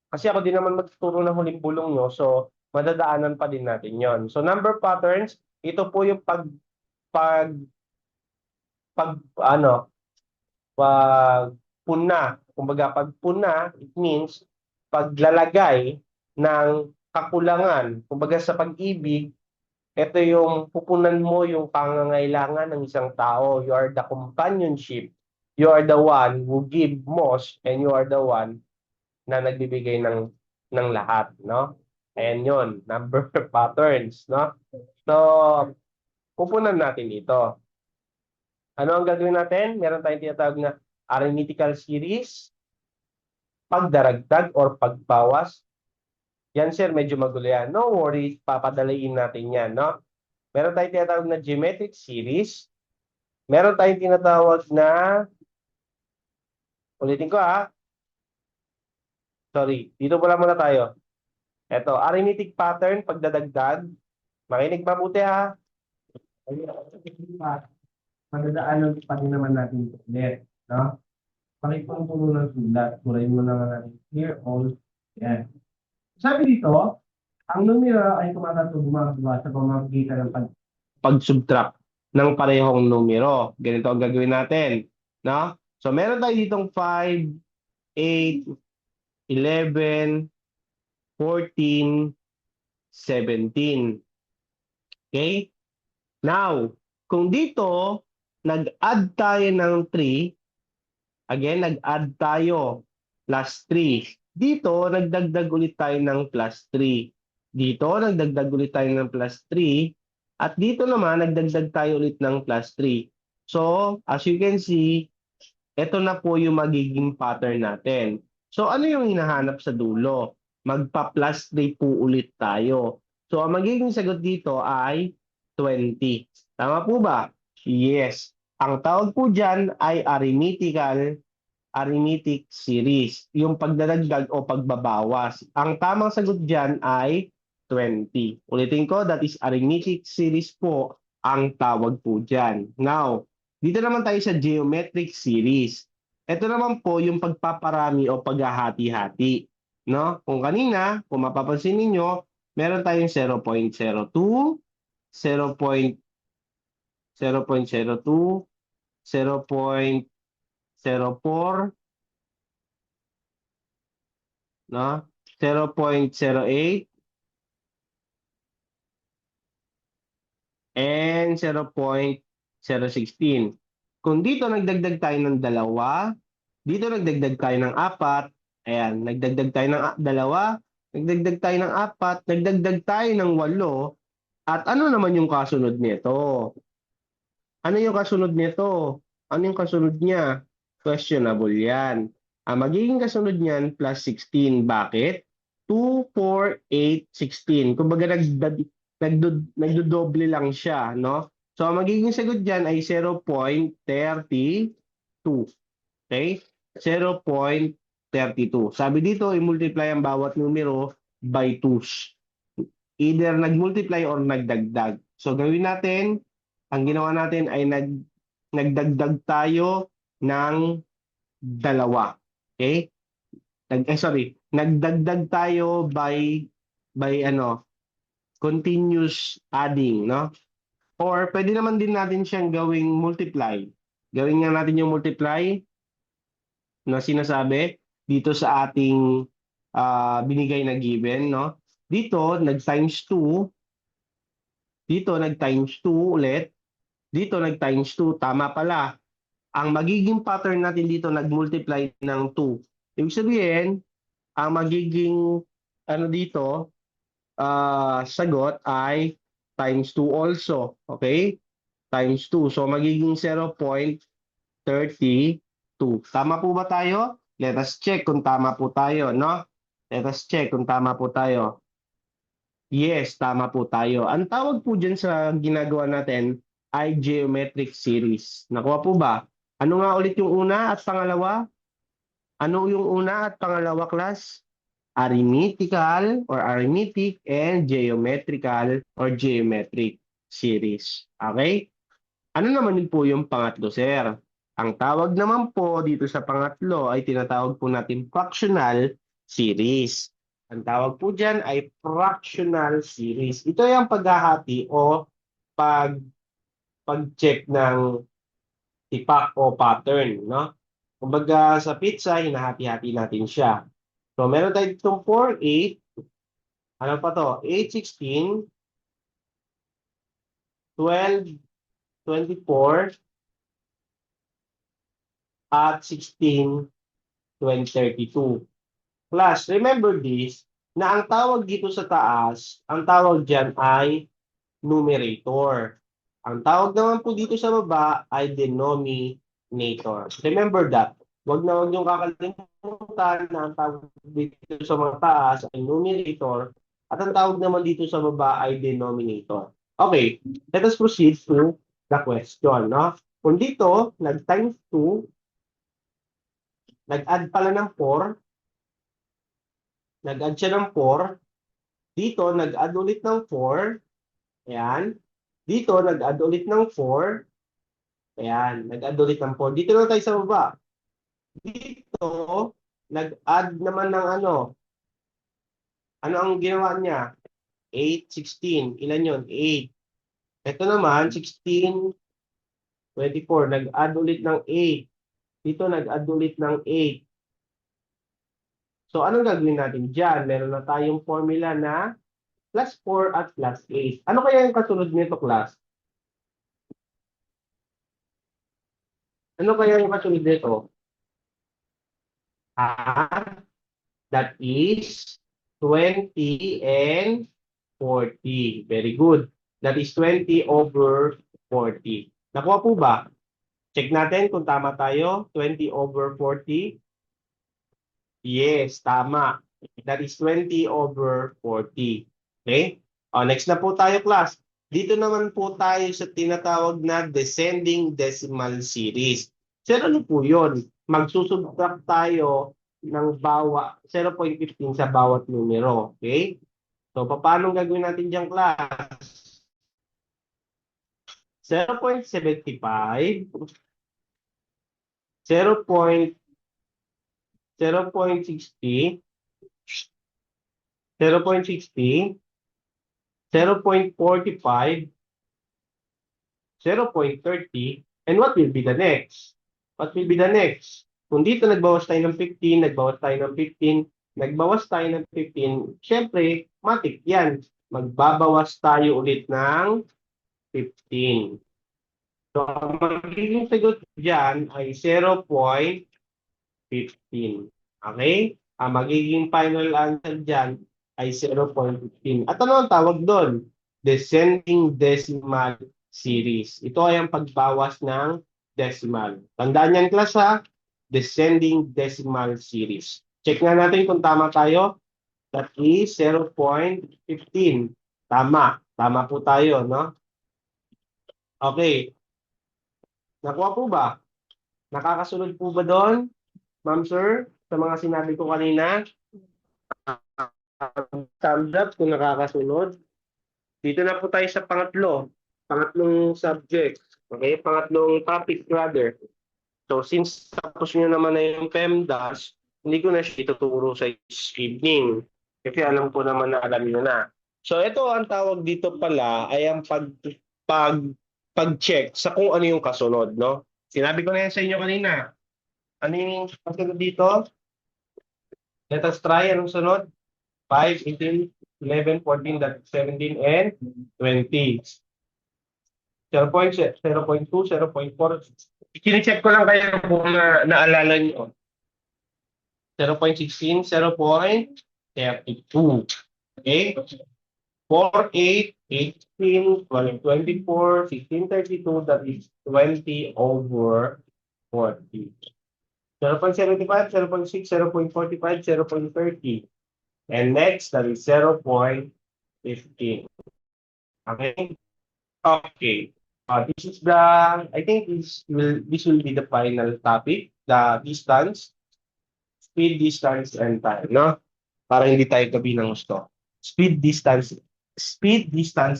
Kasi ako din naman magtuturo ng huling bulong nyo, so madadaanan pa din natin yon. So, number patterns, ito po yung pag, ano, pag puna. Kumbaga, pag puna, it means paglalagay ng kakulangan. Kumbaga, sa pag-ibig, ito yung pupunan mo yung pangangailangan ng isang tao. You are the companionship. You are the one who give most and you are the one na nagbibigay ng lahat, no? Ayan yun, number patterns, no? So, pupunan natin ito. Ano ang gagawin natin? Meron tayong tinatawag na arithmetical series, pagdaragdag or pagbawas. Yan, sir, medyo magulo yan. No worries, papadalain natin yan, no? Meron tayong tinatawag na geometric series. Meron tayong tinatawag na, ulitin ko sorry, dito muna tayo. Ito, arithmetic pattern, pagdadagdag. Makinig mabuti Madadaanan pa rin naman natin ito ulit, no? Pakipang puno ng sulat, purahin mo naman natin here, all, yan. Sabi dito, ang numero ay tumataguma sa pamamagitan ng pag-subtract ng parehong numero. Ganito ang gagawin natin, no? So, meron tayo ditong 5, 8, 11, 14, 17. Okay? Now, kung dito, nag-add tayo ng 3, again, nag-add tayo, plus 3. Dito, nagdagdag ulit tayo ng plus 3. Dito, nagdagdag ulit tayo ng plus 3. At dito naman, nagdagdag tayo ulit ng plus 3. So, as you can see, ito na po yung magiging pattern natin. So, ano yung hinahanap sa dulo? Magpa-plus 3 po ulit tayo. So, ang magiging sagot dito ay 20. Tama po ba? Yes. Ang tawag po dyan ay arithmetic series. Yung pagdadagdag o pagbabawas. Ang tamang sagot dyan ay 20. Ulitin ko, that is arithmetic series po ang tawag po dyan. Now, dito naman tayo sa geometric series. Ito naman po yung pagpaparami o paghahati-hati. No? Kung kanina, kung mapapansin ninyo, meron tayong 0.02, 0.02, 0.04, no? 0.08 and 0.016. Kung dito nagdagdag tayo ng dalawa, dito nagdagdag tayo ng apat, ayan, nagdagdag tayo ng dalawa, nagdagdag tayo ng apat, nagdagdag tayo ng 8, at ano naman yung kasunod nito? Ano yung kasunod nito? Ano yung kasunod niya? Questionable yan. Ang magiging kasunod niyan plus 16. Bakit? 2, 4, 8, 16. Kumbaga nagdodoble lang siya, no? So ang magiging sagot diyan ay 0.32. Okay? 0.32. Sabi dito, i-multiply ang bawat numero by 2s. Either nag-multiply or nagdagdag. So gawin natin, ang ginawa natin ay nagdagdag tayo ng dalawa. Okay? Nagdagdag tayo by continuous adding, no? Or pwede naman din natin siyang gawing multiply. Gawin nga natin yung multiply na sinasabi dito sa ating binigay na given, no? Dito nag times 2, dito nag times 2 ulit, dito nag times 2, tama pala. Ang magiging pattern natin dito nag-multiply ng 2. Ibig sabihin, ang magiging dito sagot ay times 2 also. Okay? Times 2. So magiging 0.32. Tama po ba tayo? Let us check kung tama po tayo, no? Let us check kung tama po tayo. Yes, tama po tayo. Ang tawag po dyan sa ginagawa natin ay geometric series. Nakuha po ba? Ano nga ulit yung una at pangalawa? Ano yung una at pangalawa, class? Arithmetical or arithmetic and geometrical or geometric series. Okay? Ano naman din po yung pangatlo, sir? Ang tawag naman po dito sa pangatlo ay tinatawag po natin fractional series. Ang tawag po dyan ay fractional series. Ito yung paghahati o pag-check ng tipak o pattern, no? Kumbaga sa pizza, hinahati-hati natin siya. So meron tayo ditong 4, 8, ano pa to? 8, 16, 12, 24, at 16, 20, 32. Plus, remember this, na ang tawag dito sa taas, ang tawag dyan ay numerator. Ang tawag naman po dito sa baba ay denominator. Remember that. Huwag niyong kakalimutan na ang tawag dito sa mga taas ay numerator at ang tawag naman dito sa baba ay denominator. Okay, let us proceed to the question. No? Kung dito, nag-times 2, nag-add pala ng 4, nag-add siya ng 4, dito nag-add ulit ng 4, ayan, dito nag-add ulit ng 4, ayan, nag-add ulit ng 4, dito na tayo sa baba, dito, nag-add naman ng ano ang ginawa niya? 8, 16, ilan yun? 8, ito naman, 16, 24, nag-add ulit ng 8, dito nag-add ulit ng 8, so anong gagawin natin dyan? Meron na tayong formula na plus 4 at plus 8. Ano kaya yung kasunod nito, class? Ano kaya yung kasunod nito? That is 20 and 40. Very good. That is 20 over 40. Nakuha po ba? Check natin kung tama tayo. 20 over 40. Yes, tama. That is 20 over 40. Okay? Next na po tayo, class. Dito naman po tayo sa tinatawag na descending decimal series. So, ano po yun? Magsusubtract tayo ng 0.15 sa bawat numero. Okay? So, paano gagawin natin dyan, class? 0.75, 0.60, 0.60, 0.45, 0.30, and what will be the next? What will be the next? Kung dito nagbawas tayo ng 15, nagbawas tayo ng 15, nagbawas tayo ng 15, syempre, matik yan. Magbabawas tayo ulit ng 15. So, ang magiging sagot dyan ay 0.15. Okay? Ang magiging final answer dyan ay 0.15. At ano ang tawag doon? Descending decimal series. Ito ay ang pagbawas ng decimal. Tandaan yan, class, ha? Descending decimal series. Check nga natin kung tama tayo. That is 0.15. Tama. Tama po tayo, no? Okay. Nakuha po ba? Nakakasunod po ba doon, ma'am, sir? Sa mga sinabi ko kanina? Thumbs up kung nakakasunod. Dito na po tayo sa pangatlo. Pangatlong subject. Okay? Pangatlong topic rather. So since tapos nyo naman na yung PEMDAS, hindi ko na siya ituturo sa evening. Kasi alam ko naman na alam nyo na. So ito ang tawag dito pala ay ang pag, pag-check sa kung ano yung kasunod, no? Sinabi ko na yan sa inyo kanina. Ano yung kasunod dito? Let us try. Anong sunod? 5, 18, 11, 14, 17, and 20. 0.2, 0.4. Kine-check ko lang kayo kung naalala nyo. 0.16, 0.32. Okay? 4, 8, 18, 12, 24, 16, 32, that is 20 over 40. 0.75, 0.6, 0.45, 0.30. And next, that is 0.15. Okay? Okay. This is the, I think this will be the final topic, the distance, speed, distance, and time, no? Para hindi tayo gabi ng gusto. Speed, distance,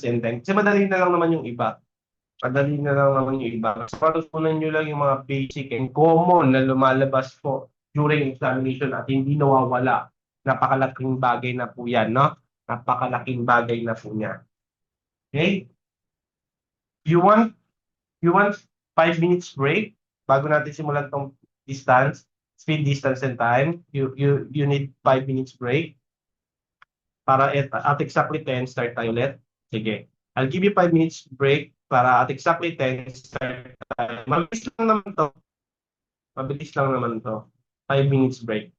and time. Kasi madali na lang naman yung iba. Madali na lang naman yung iba. Mas matutunan nyo lang yung mga basic and common na lumalabas po during examination at hindi nawawala. Napakalaking bagay na po yan, no? Napakalaking bagay na po niya. Okay? You want you want 5 minutes break bago natin simulan tong distance, speed, distance, and time. You need 5 minutes break para at exactly 10 start tayo ulit. Sige. I'll give you 5 minutes break para at exactly 10 start tayo. Mabilis lang naman to. Mabilis lang naman to. 5 minutes break.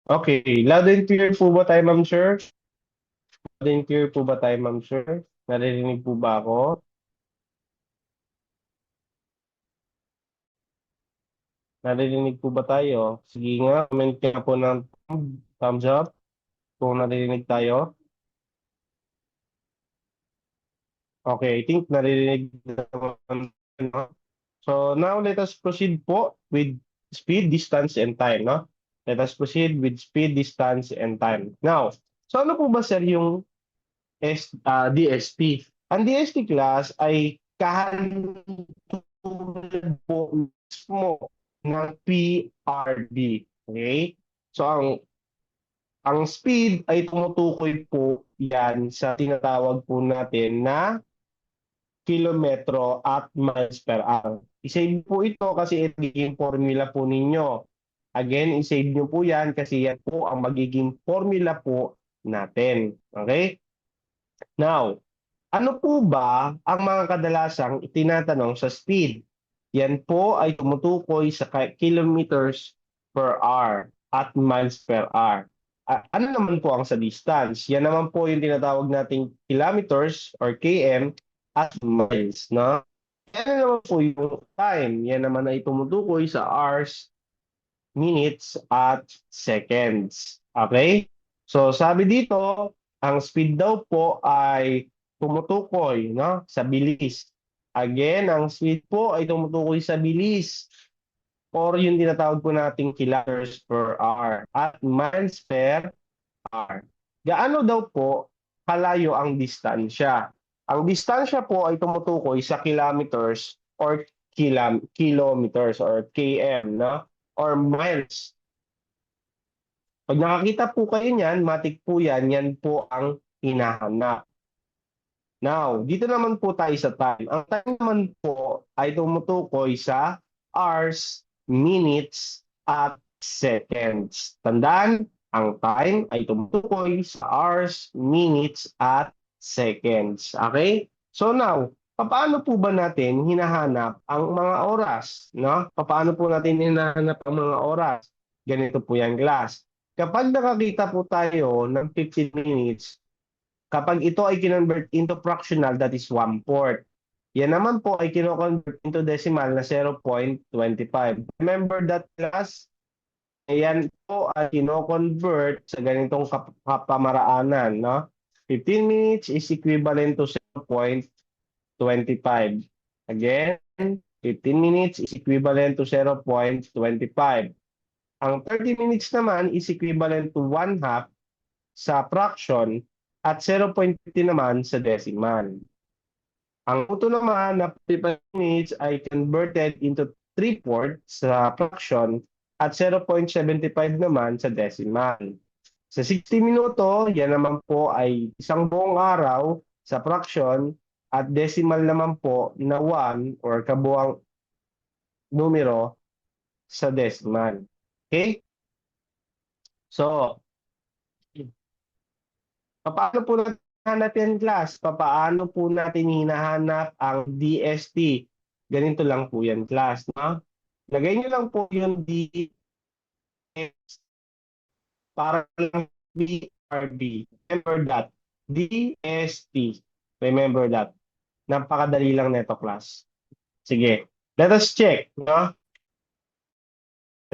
Okay. Loud and clear po ba tayo, ma'am, sir? Loud and clear po ba tayo, ma'am, sir? Naririnig po ba ako? Naririnig po ba tayo? Sige nga, comment ka po ng thumbs up kung naririnig tayo. Okay, I think naririnig naman. No? So now let us proceed po with speed, distance, and time. No? Let us proceed with speed, distance, and time. Now, so ano po ba sir yung DST? Ang DST class ay kahalintulad po mismo ng PRD. Okay? So ang speed ay tumutukoy po yan sa tinatawag po natin na kilometro at miles per hour. I-save po ito kasi ito magiging formula po ninyo. Again, i-save nyo po yan kasi yan po ang magiging formula po natin. Okay? Now, ano po ba ang mga kadalasang itinatanong sa speed? Yan po ay tumutukoy sa kilometers per hour at miles per hour. Ano naman po ang sa distance? Yan naman po yung tinatawag nating kilometers or km at miles, no? Yan naman po yung time. Yan naman ay tumutukoy sa hours, minutes, at seconds. Okay? So sabi dito, ang speed daw po ay tumutukoy, no, sa bilis. Again, ang speed po ay tumutukoy sa bilis or yung tinatawag po nating kilometers per hour at miles per hour. Gaano daw po kalayo ang distansya? Ang distansya po ay tumutukoy sa kilometers or kilometers or km, no? Or miles. Pag nakakita po kayo niyan, matik po yan po ang hinahanap. Now, dito naman po tayo sa time. Ang time naman po ay tumutukoy sa hours, minutes, at seconds. Tandaan, ang time ay tumutukoy sa hours, minutes, at seconds. Okay? So now, paano po ba natin hinahanap ang mga oras? No? Paano po natin hinahanap ang mga oras? Ganito po yan, class. Kapag nakakita po tayo ng 15 minutes, kapag ito ay kinonvert into fractional, that is 1/4. Yan naman po ay kino-convert into decimal na 0.25. Remember that, class? Ayan po ay kino-convert sa ganitong kapamaraanan, no? 15 minutes is equivalent to 0.25. Again, 15 minutes is equivalent to 0.25. Ang 30 minutes naman is equivalent to 1/2 sa fraction at 0.50 naman sa decimal. Ang uto naman na 55 minutes ay converted into 3/4 sa fraction at 0.75 naman sa decimal. Sa 60 minuto, yan naman po ay isang buong araw sa fraction at decimal naman po na 1 or kabuang numero sa decimal. Okay? So, paano po natin hinahanap yan, class? Paano po natin hinahanap ang DST? Ganito lang po yan, class, no? Lagay nyo lang po yung DS para lang BRB. Remember that. DST. Remember that. Napakadali lang neto, class. Sige. Let us check, no?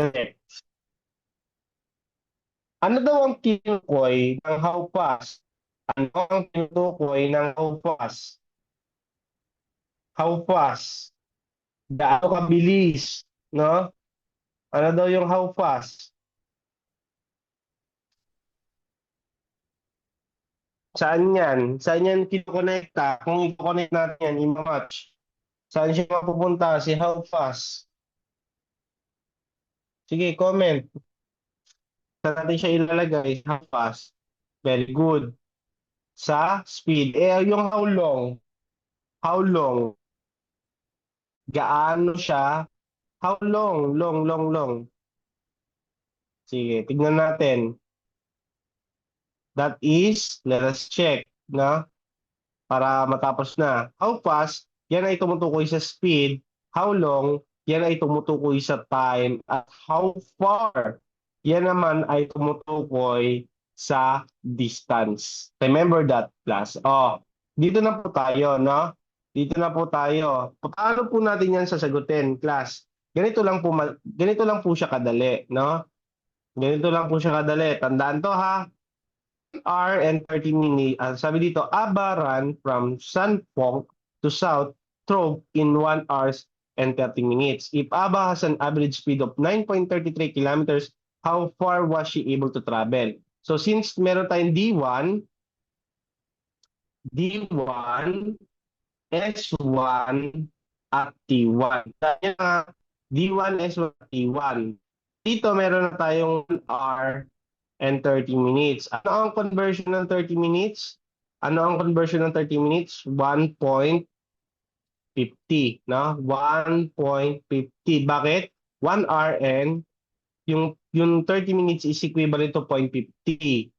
Check. Ano daw ang tinukoy ng how fast? Ano ang tinutukoy ng how fast? How fast? Gaano kabilis, no? Ano daw yung how fast? Saan yan? Saan yan kinokonekta? Kung i-connect natin yan, i-match. Saan siya mapupunta? Si how fast? Sige, comment. Saan natin siya ilalagay? How fast? Very good. Sa speed. Eh, yung how long? How long? Gaano siya? How long? Long, long, long. Sige, tignan natin. That is, let us check, no? Para matapos na. How fast, yan ay tumutukoy sa speed. How long, yan ay tumutukoy sa time. At how far, yan naman ay tumutukoy sa distance. Remember that, class. Oh, dito na po tayo, no? Dito na po tayo. Paano po natin yan sasagutin, class? Ganito lang po siya kadali, no? Ganito lang po siya kadali. Tandaan to, ha? hour and 30 minutes. Sabi dito, Aba ran from Sanpong to South Trove in 1 hour and 30 minutes. If Aba has an average speed of 9.33 kilometers, how far was she able to travel? So since meron tayong D1, S1, at T1. Dahil na D1, S1, T1. Dito meron na tayong 1 hour and 30 minutes. Ano ang conversion ng 30 minutes? Ano ang conversion ng 30 minutes? 1.50, no? 1.50. Bakit? 1 hour and yung 30 minutes is equivalent to 0.50.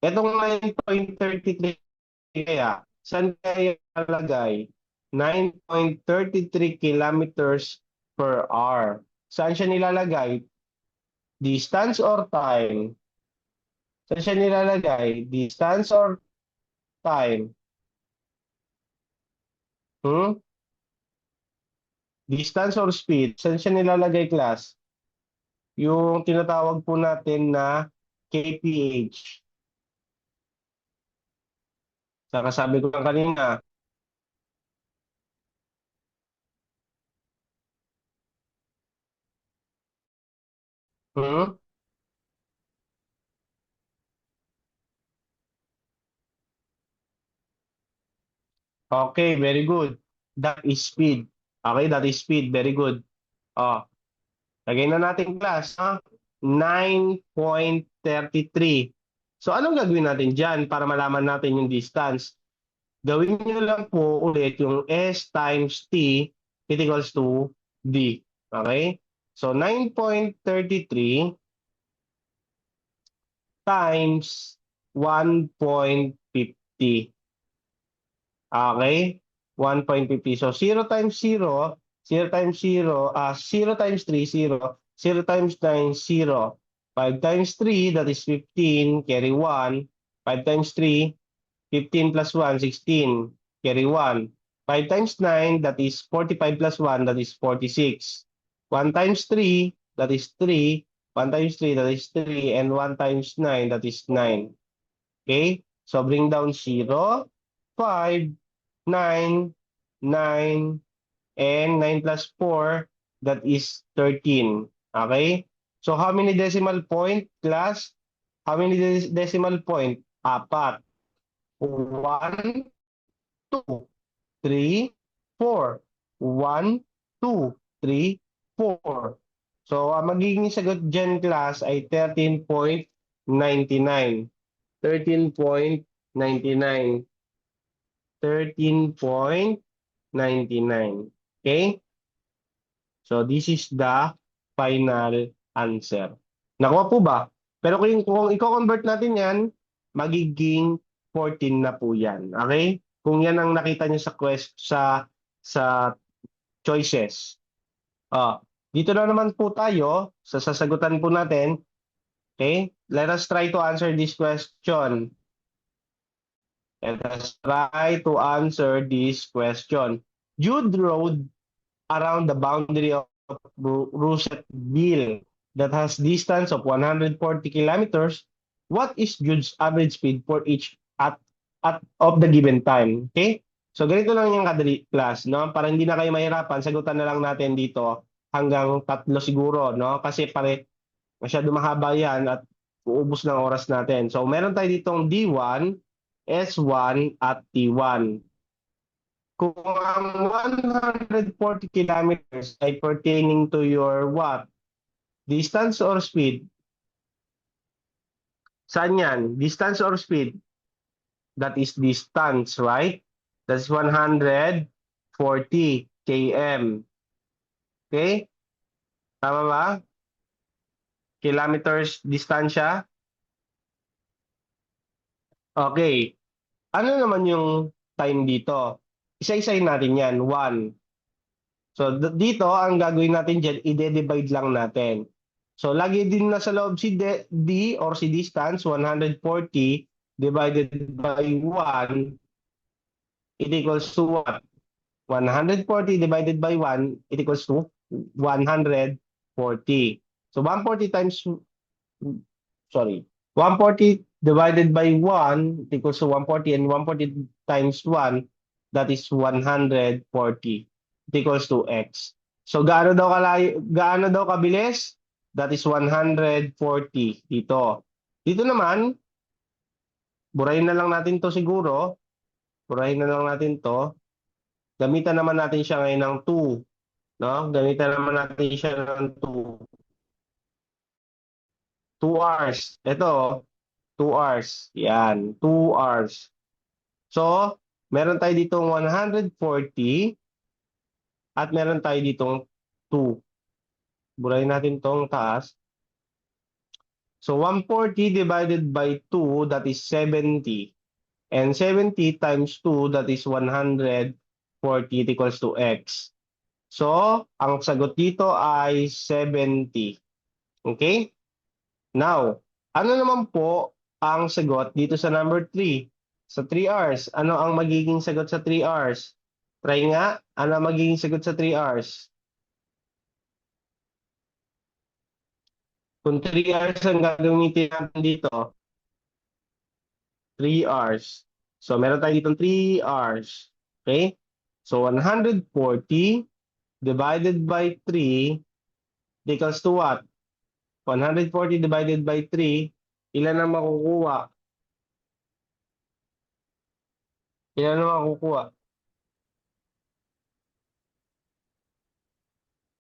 Etong 9.33 kaya, saan kaya nalagay? 9.33 kilometers per hour. Saan siya nilalagay? Distance or time? Saan siya nilalagay? Distance or time? Hmm? Distance or speed? Saan siya nilalagay, class? Yung tinatawag po natin na kph. Saka sabi ko lang kanina, Hmm? Okay, very good. That is speed. Okay, that is speed. Very good. Oh, lagay na natin class, ha? 9.33. So, anong gagawin natin dyan para malaman natin yung distance? Gawin nyo lang po ulit yung S times T, it equals to D. Okay? So, 9.33 times 1.50. Okay? 1.50. So, 0 times 3, 0. 0 times 9, 0. 5 times 3, that is 15, carry 1. 5 times 3, 15 plus 1, 16, carry 1. 5 times 9, that is 45 plus 1, that is 46. 1 times 3, that is 3. 1 times 3, that is 3. And 1 times 9, that is 9. Okay? So, bring down 0, 5, 9, 9, and 9 plus 4, that is 13. Okay? So, how many decimal point, class? How many decimal point? Apat. 1, 2, 3, 4. 1, 2, 3, 4. So, ang magiging sagot dyan, class, ay 13.99. 13.99. 13.99. Okay? So, this is the final answer. Nakuha po ba? Pero kung i-convert natin yan, magiging 14 na po yan. Okay? Kung yan ang nakita niyo sa choices. Ah, dito na naman po tayo sa sasagutan po natin. Okay? Let us try to answer this question. Let us try to answer this question. Jude rode around the boundary of Roosevelt that has distance of 140 kilometers. What is Jude's average speed for each at of the given time? Okay? So ganito lang yung kadali class, no? Para hindi na kayo mahirapan, sagutan na lang natin dito hanggang 3 siguro, no? Kasi masyado mahaba yan at uubos ng oras natin. So meron tayo ditong D1, S1 at T1. Kung ang 140 kilometers ay pertaining to your what? Distance or speed? Saan yan? Distance or speed? That is distance, right? That's 140 km. Okay? Tama ba? Kilometers distansya? Okay. Ano naman yung time dito? Isa-isahin natin yan. 1. So, dito, ang gagawin natin dyan, i-divide lang natin. So, lagi din nasa loob si D or si distance, 140 divided by 1, it equals to what? 140 divided by 1, it equals to 140. So, 140 times, sorry, 140 divided by 1, it equals to 140, and 140 times 1, that is 140. It equals to x. So gaano daw kabilis? That is 140 dito. Dito naman, burahin na lang natin to siguro. Burahin na lang natin to. Gamitan naman natin siya ngayon ng 2. No? Gamitan naman natin siya ng 2. 2 hours. Ito, 2 hours. Yan, 2 hours. So, meron tayo ditong 140 at meron tayo ditong 2. Burahin natin tong taas. So 140 divided by 2, that is 70. And 70 times 2, that is 140, it equals to x. So, ang sagot dito ay 70. Okay? Now, ano naman po ang sagot dito sa number 3? Sa 3 hours, ano ang magiging sagot sa 3 hours? Try nga, ano ang magiging sagot sa 3 hours? Kung 3 hours ang gagamitin natin dito, 3 hours. So, meron tayo dito 3 hours. Okay? So, 140 divided by 3 equals to what? 140 divided by 3, ilan ang makukuha? Ilan ang makukuha?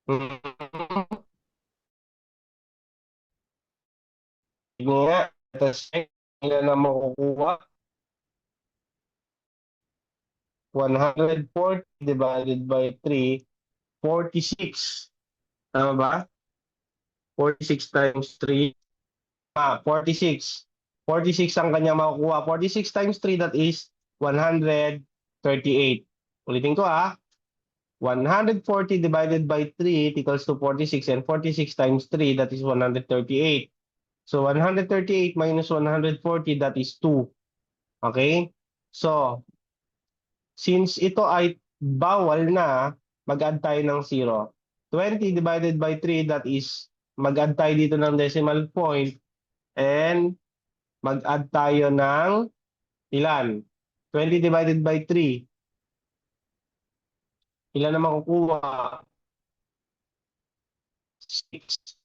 Hmm. Sige nga, tapos ilan ang makukuha? 140 divided by 3, 46. Tama ba? 46 times 3. 46. 46 ang kanya makukuha. 46 times 3, that is 138. Ulitin ko 140 divided by 3 equals to 46, and 46 times 3, that is 138. So 138 minus 140, that is 2. Okay? So, since ito ay bawal na, mag-add tayo ng 0. 20 divided by 3, that is, mag-add tayo dito ng decimal point, and mag-add tayo ng ilan? 20 divided by 3. Ilan na makukuha? 6.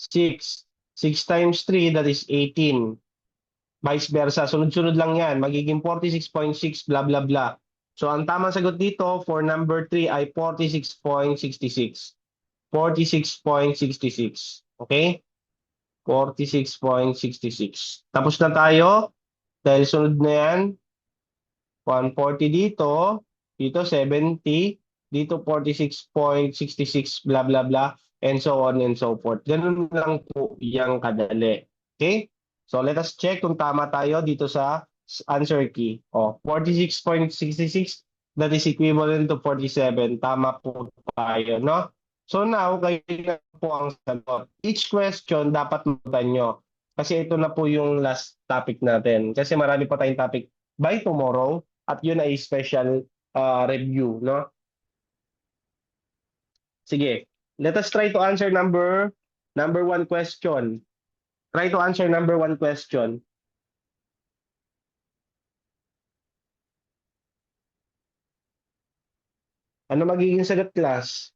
6. 6 times 3, that is 18. Vice versa. Sunod-sunod lang yan. Magiging 46.6, blah, blah, blah. So, ang tamang sagot dito for number 3 ay 46.66. 46.66. Okay? 46.66. Tapos na tayo. Dahil sunod na yan. 140 dito. Dito 70. Dito 46.66, blah, blah, blah. And so on and so forth. Ganun lang po yung kadali. Okay? So let us check kung tama tayo dito sa answer key. 46.66, that is equivalent to 47. Tama po tayo, no? So now, kayo na po ang sagot. Each question dapat mabutan nyo. Kasi ito na po yung last topic natin. Kasi marami pa tayong topic by tomorrow at yun ay special review, no? Sige, let us try to answer number one question. Try to answer number one question. Ano magiging sagot, class?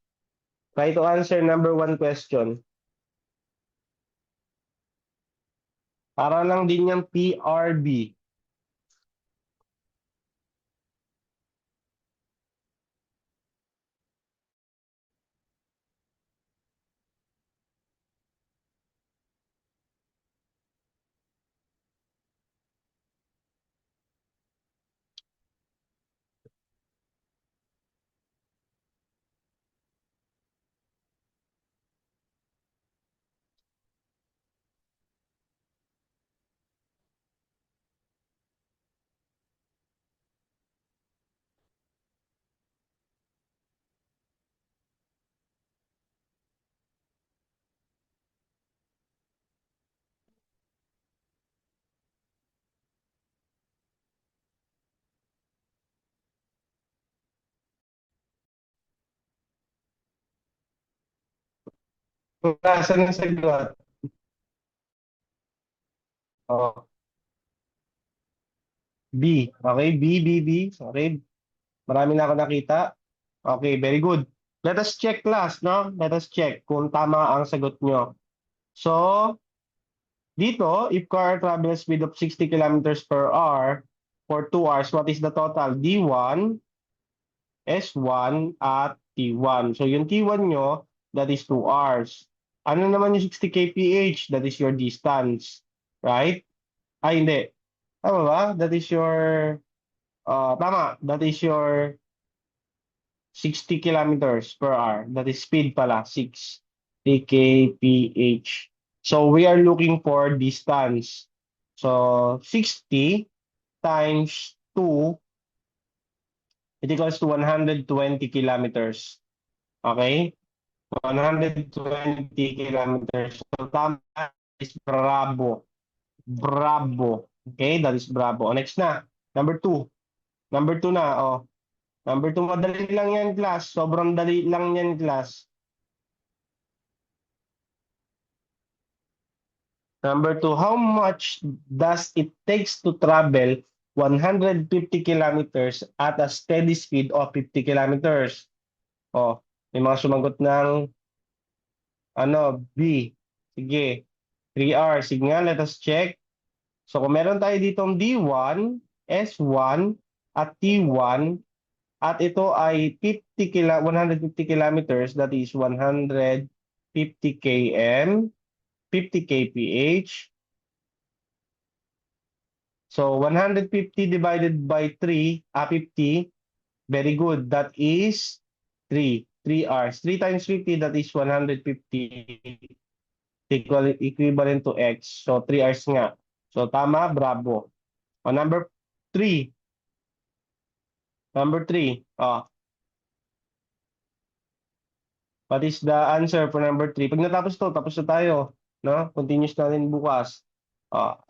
Try to answer number one question. Para lang din yung PRB. Nasaan ang sagot? Oh, B. Okay, B, B, B. Okay, marami na ako nakita. Okay, very good. Let us check, class, no? Let us check kung tama ang sagot nyo. So, dito, if car travels speed of 60 kilometers per hour for 2 hours, what is the total? D1, S1, at T1. So, yung T1 nyo, that is 2 hours. Ano naman yung 60 kph? That is your distance. Right? Ay, hindi. Tama ba? That is your, tama. That is your 60 kilometers per hour. That is speed pala, 60 kph. So we are looking for distance. So 60 times 2, it equals to 120 kilometers. Okay? 120 kilometers. So tama is Bravo. Bravo. Okay, that is Bravo. Next na. Number 2. Number 2 na. Number 2, madali lang yan, class. Sobrang dali lang yan, class. Number 2, how much does it takes to travel 150 kilometers at a steady speed of 50 kilometers? May mga sumagot ng B. Sige. 3R. Sige nga, let us check. So kung meron tayo ditong D1, S1, at T1, at ito ay 150 kilometers, that is 150 km, 50 kph. So 150 divided by 3, 50. Very good. That is 3 hours. 3 times 50, that is 150 equivalent to X. So 3 hours nga. So tama, bravo. O, number 3. Number 3. What is the answer for number 3? Pag natapos to, tapos na tayo. No? Continuous natin bukas.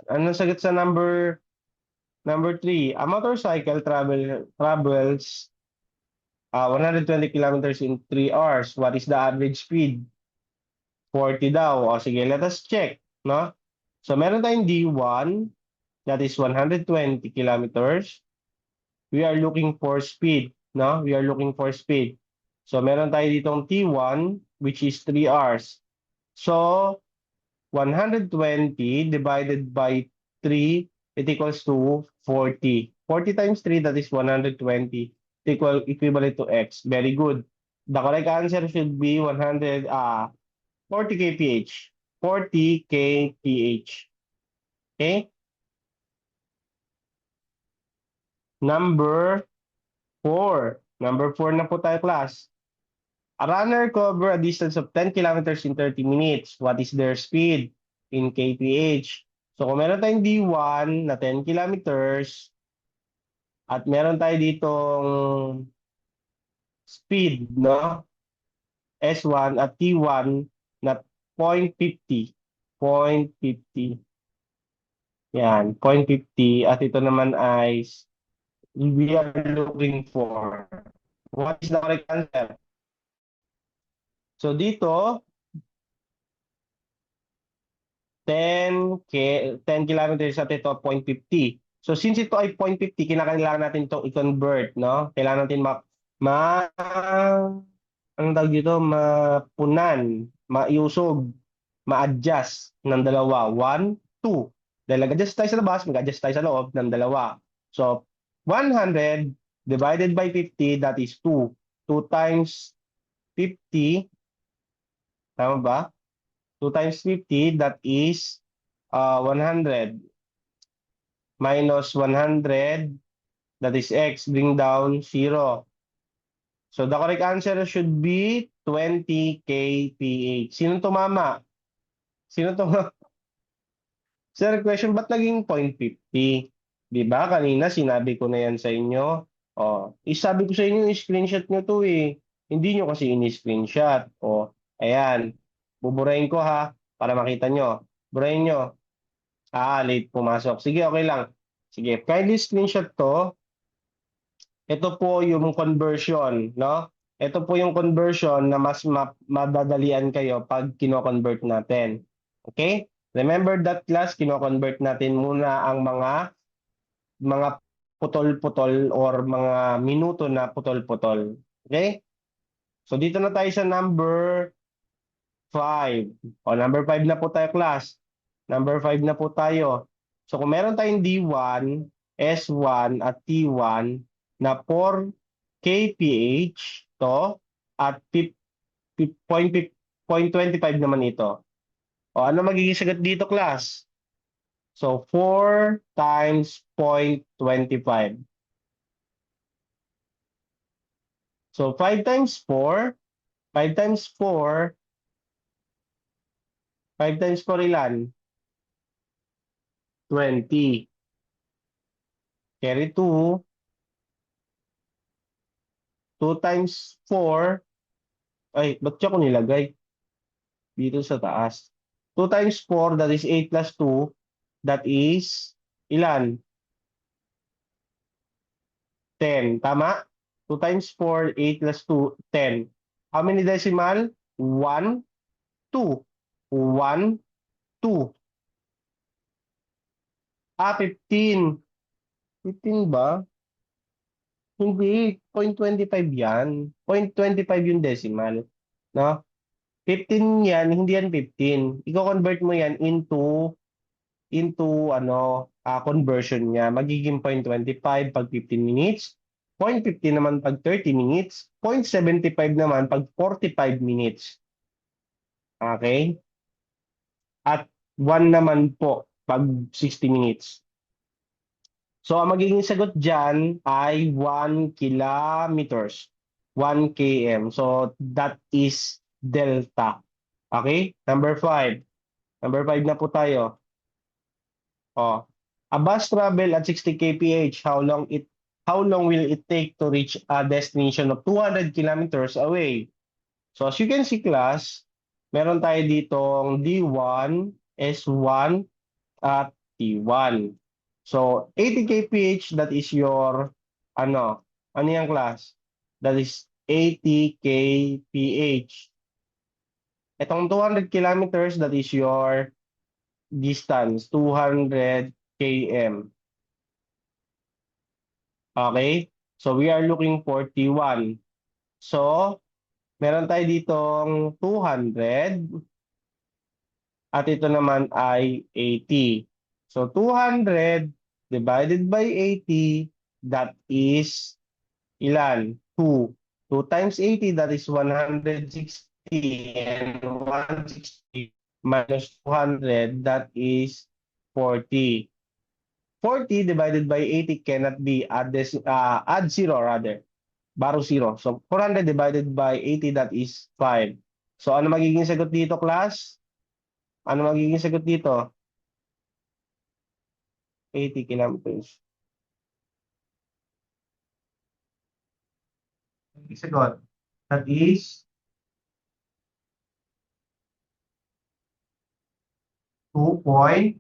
Anong sagot sa number 3? A motorcycle travels 120 kilometers in 3 hours. What is the average speed? 40 daw. O sige, let us check. No? So meron tayong D1, that is 120 kilometers. We are looking for speed. No? We are looking for speed. So meron tayo ditong T1, which is 3 hours. So 120 divided by 3, it equals to 40. 40 times 3, that is 120. Equivalent to X. Very good. The correct answer should be 40 kph. 40 kph. Okay? Number 4. Number 4 na po tayo, class. A runner cover a distance of 10 kilometers in 30 minutes. What is their speed in kph? So kung meron tayong D1 na 10 kilometers at meron tayo ditong speed, no? S1 at T1 na 0.50. 0.50. Yan, 0.50. At ito naman ay we are looking for. What is the correct answer? So dito, 10 kilometers at ito 0.50. So since ito ay 0.50, kinakailangan natin itong i-convert, no? Kailangan natin anong tawag dito? Mapunan, maiusog, ma-adjust ng dalawa. 1, 2. Dahil nag-adjust tayo sa labas, mag-adjust tayo sa loob ng dalawa. So 100 divided by 50, that is 2. 2 times 50, tama ba? 2 times 50, that is 100. Minus 100, that is X. Bring down 0. So the correct answer should be 20 kph. Sino tumama? Sino tumama? Sir, question, ba't naging 0.50? Di ba? Kanina sinabi ko na yan sa inyo. Isabi ko sa inyo, screenshot nyo to eh. Hindi nyo kasi ini-screenshot. Ayan. Buburahin ko ha, para makita nyo. Burahin nyo. Late pumasok. Sige, okay lang. Sige, kindly screenshot to. Ito po yung conversion, no? Ito po yung conversion na mas madadalian kayo pag kino-convert natin. Okay? Remember that, class, kino-convert natin muna ang mga putol-putol or mga minuto na putol-putol. Okay? So dito na tayo sa number 5. Number 5 na po tayo, class. Number 5 na po tayo. So kung meron tayong D1, S1 at T1 na 4 kph to at 0.25 naman ito. Ano magiging sagot dito, class? So 4 times 0.25. So 5 times 4, 5 times 4, 5 times 4 ilan? 20. Carry 2. 2 times 4. Ay, ba't siya ko nilagay? Dito sa taas. 2 times 4, that is 8 plus 2. That is, ilan? 10. Tama? 2 times 4, 8 plus 2, 10. How many decimal? 1, 2. 1, 2. 15. 15 ba? Hindi. 0.25 yan. 0.25 yung decimal. No? 15 yan, hindi yan 15. Iko-convert mo yan into conversion niya. Magiging 0.25 pag 15 minutes, 0.50 naman pag 30 minutes, 0.75 naman pag 45 minutes. Okay? At 1 naman po pag 60 minutes. So, ang magiging sagot dyan ay 1 kilometers. 1 km. So, that is delta. Okay? Number 5. Number 5 na po tayo. Oh. A bus travel at 60 kph, how long will it take to reach a destination of 200 kilometers away? So as you can see class, meron tayo ditong D1, S1 at T1. So 80 kph, that is your ano yung class? That is 80 kph. Itong 200 kilometers, that is your distance, 200 km. Okay? So we are looking for T1. So, meron tayo ditong 200 at ito naman ay 80. So 200 divided by 80, that is ilan? 2. 2 times 80, that is 160. And 160 minus 200, that is 40. 40 divided by 80 cannot be add 0 rather. Borrow 0. So 400 divided by 80, that is 5. So ano magiging sagot dito, class? Ano magiging sagot dito? 80 kilometers. Sagot. That is 2.5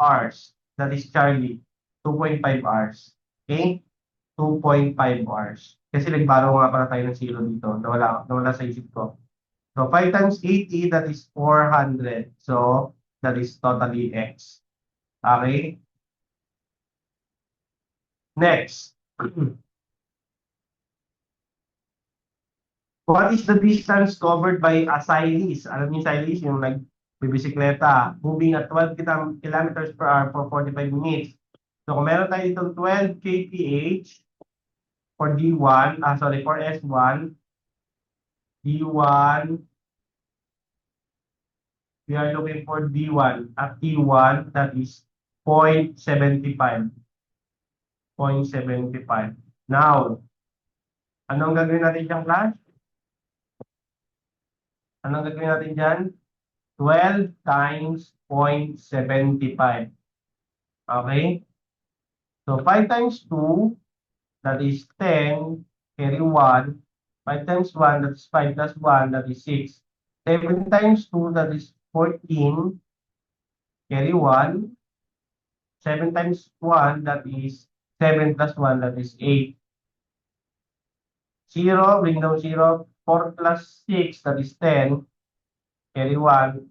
hours. That is Charlie. 2.5 hours. Okay? 2.5 hours. Kasi nagbaro nga pala tayo ng 0 dito. Nawala sa isip ko. So 5 times 80, that is 400. So that is totally X. Okay? Next. What is the distance covered by a cyclist? Alam niyo cyclist, yung nagbibisikleta, moving at 12 kilometers per hour for 45 minutes. So kung meron tayo itong 12 kph for D1, for S1, D1, we are looking for D1 at T1, that is 0.75. 0.75. Now, anong gagawin natin dyan, class? Anong gagawin natin dyan? 12 times 0.75. Okay? So 5 times 2, that is 10, carry 1. 5 times 1, that is 5 plus 1, that is 6. 7 times 2, that is 14, carry 1. 7 times 1, that is 7 plus 1, that is 8. 0, bring down 0. 4 plus 6, that is 10. Carry 1.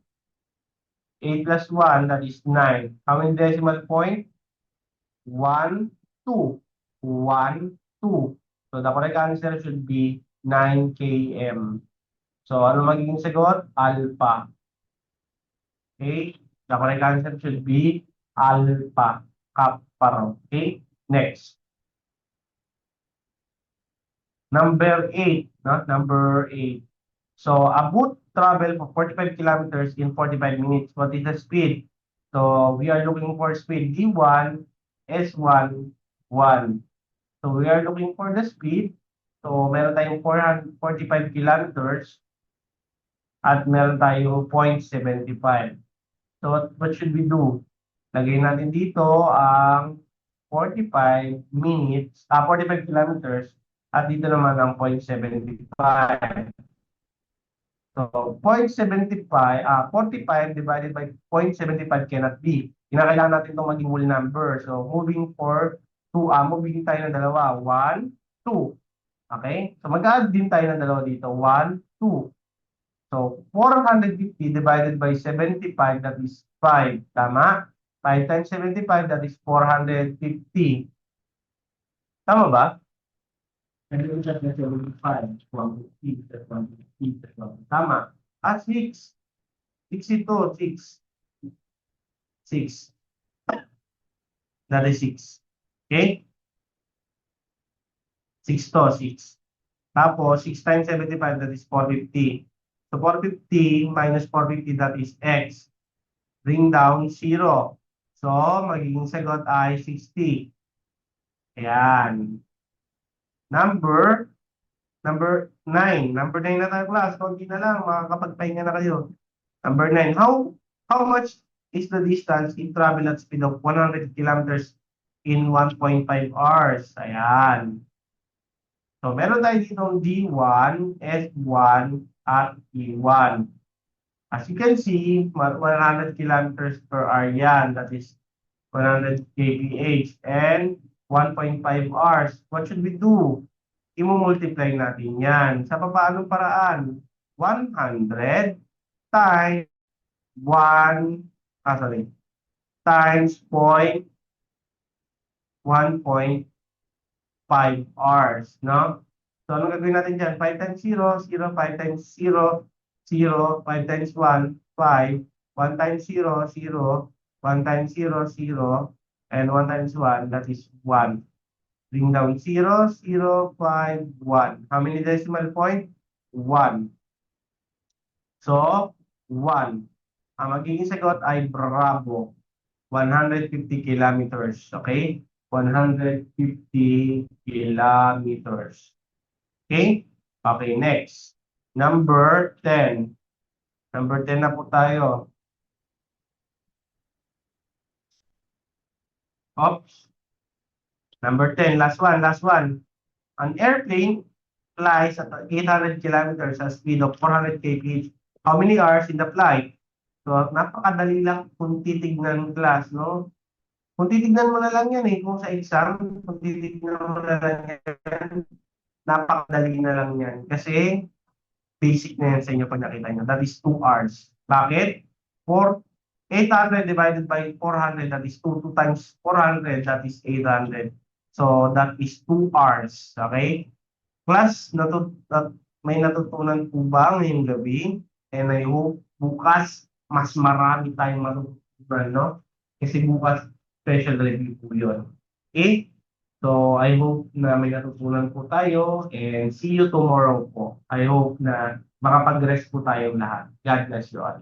8 plus 1, that is 9. How many decimal point? 1, 2. 1, 2. So the correct answer should be 9 km. So ano magiging sagot? Alpha. Okay? The correct answer should be alpha. Kappa. Okay? Next. Number 8. No? Number 8. So a boat travel for 45 kilometers in 45 minutes. What is the speed? So we are looking for speed D1, S1, 1. So we are looking for the speed. So meron tayong 445 kilometers at meron tayong 0.75. So what should we do? Lagay natin dito ang 45 minutes, 45 kilometers at dito naman ang 0.75. So 0.75, 45 divided by 0.75 cannot be. Kinakailangan natin itong maging whole number. So moving tayo ng dalawa. 1, 2. Okay? So mag-add din tayo ng dalawa dito. 1, 2. So 450 divided by 75, that is 5. Tama? 5 times 75, that is 450. Tama ba? And then check na 75, 150, that's 150, that's 150. Tama. 6. 6 ito, 6. 6. That is 6. Okay? 6 to, 6. Tapos, 6 times 75, that is 450. So, 450 minus 450, that is x. Bring down 0. So, magiging sagot ay 60. Ayan. Number 9. Number 9 na tayo, class. Konti na lang, makakapagpahinga na kayo. Number 9. How much is the distance if travel at speed of 100 kilometers in 1.5 hours? Ayan. So, meron tayo dito D1, S1, at E1. As you can see, 100 kilometers per hour yan. That is 100 kph and 1.5 hours. What should we do? I-multiply natin yan. Sa paanong paraan? 100 times 1, times 1.5 hours, no? So, anong gagawin natin dyan? 5 times 0, 0, 5 times 0, 0, 5 times 1, 5, 1 times 0, 0, 1 times 0, 0, and 1 times 1, that is 1. Bring down 0, 0, 5, 1. How many decimal point? 1. So, 1. Ang magiging sagot ay bravo. 150 kilometers. Okay? 150 kilometers. Okay? Okay, next. Number 10. Number 10 na po tayo. Oops. Number 10, last one, last one. An airplane flies at 800 kilometers at speed of 400 kph. How many hours in the flight? So, napakadali lang kung titignan class, no? Kung titignan mo na lang yan kung sa exam, kung titignan mo na lang yan, napakadali na lang yan. Kasi, basic na yan sa inyo pag nakita nyo. That is 2 hours. Bakit? 800 divided by 400, that is 2. 2 times 400, that is 800. So, that is 2 hours. Okay? Class, may natutunan po ba ngayong gabi? And I hope bukas mas marami tayong matutunan, no? Kasi bukas special review po yun. Okay? So, I hope na may natutunan po tayo and see you tomorrow po. I hope na makapag-rest po tayong lahat. God bless you all.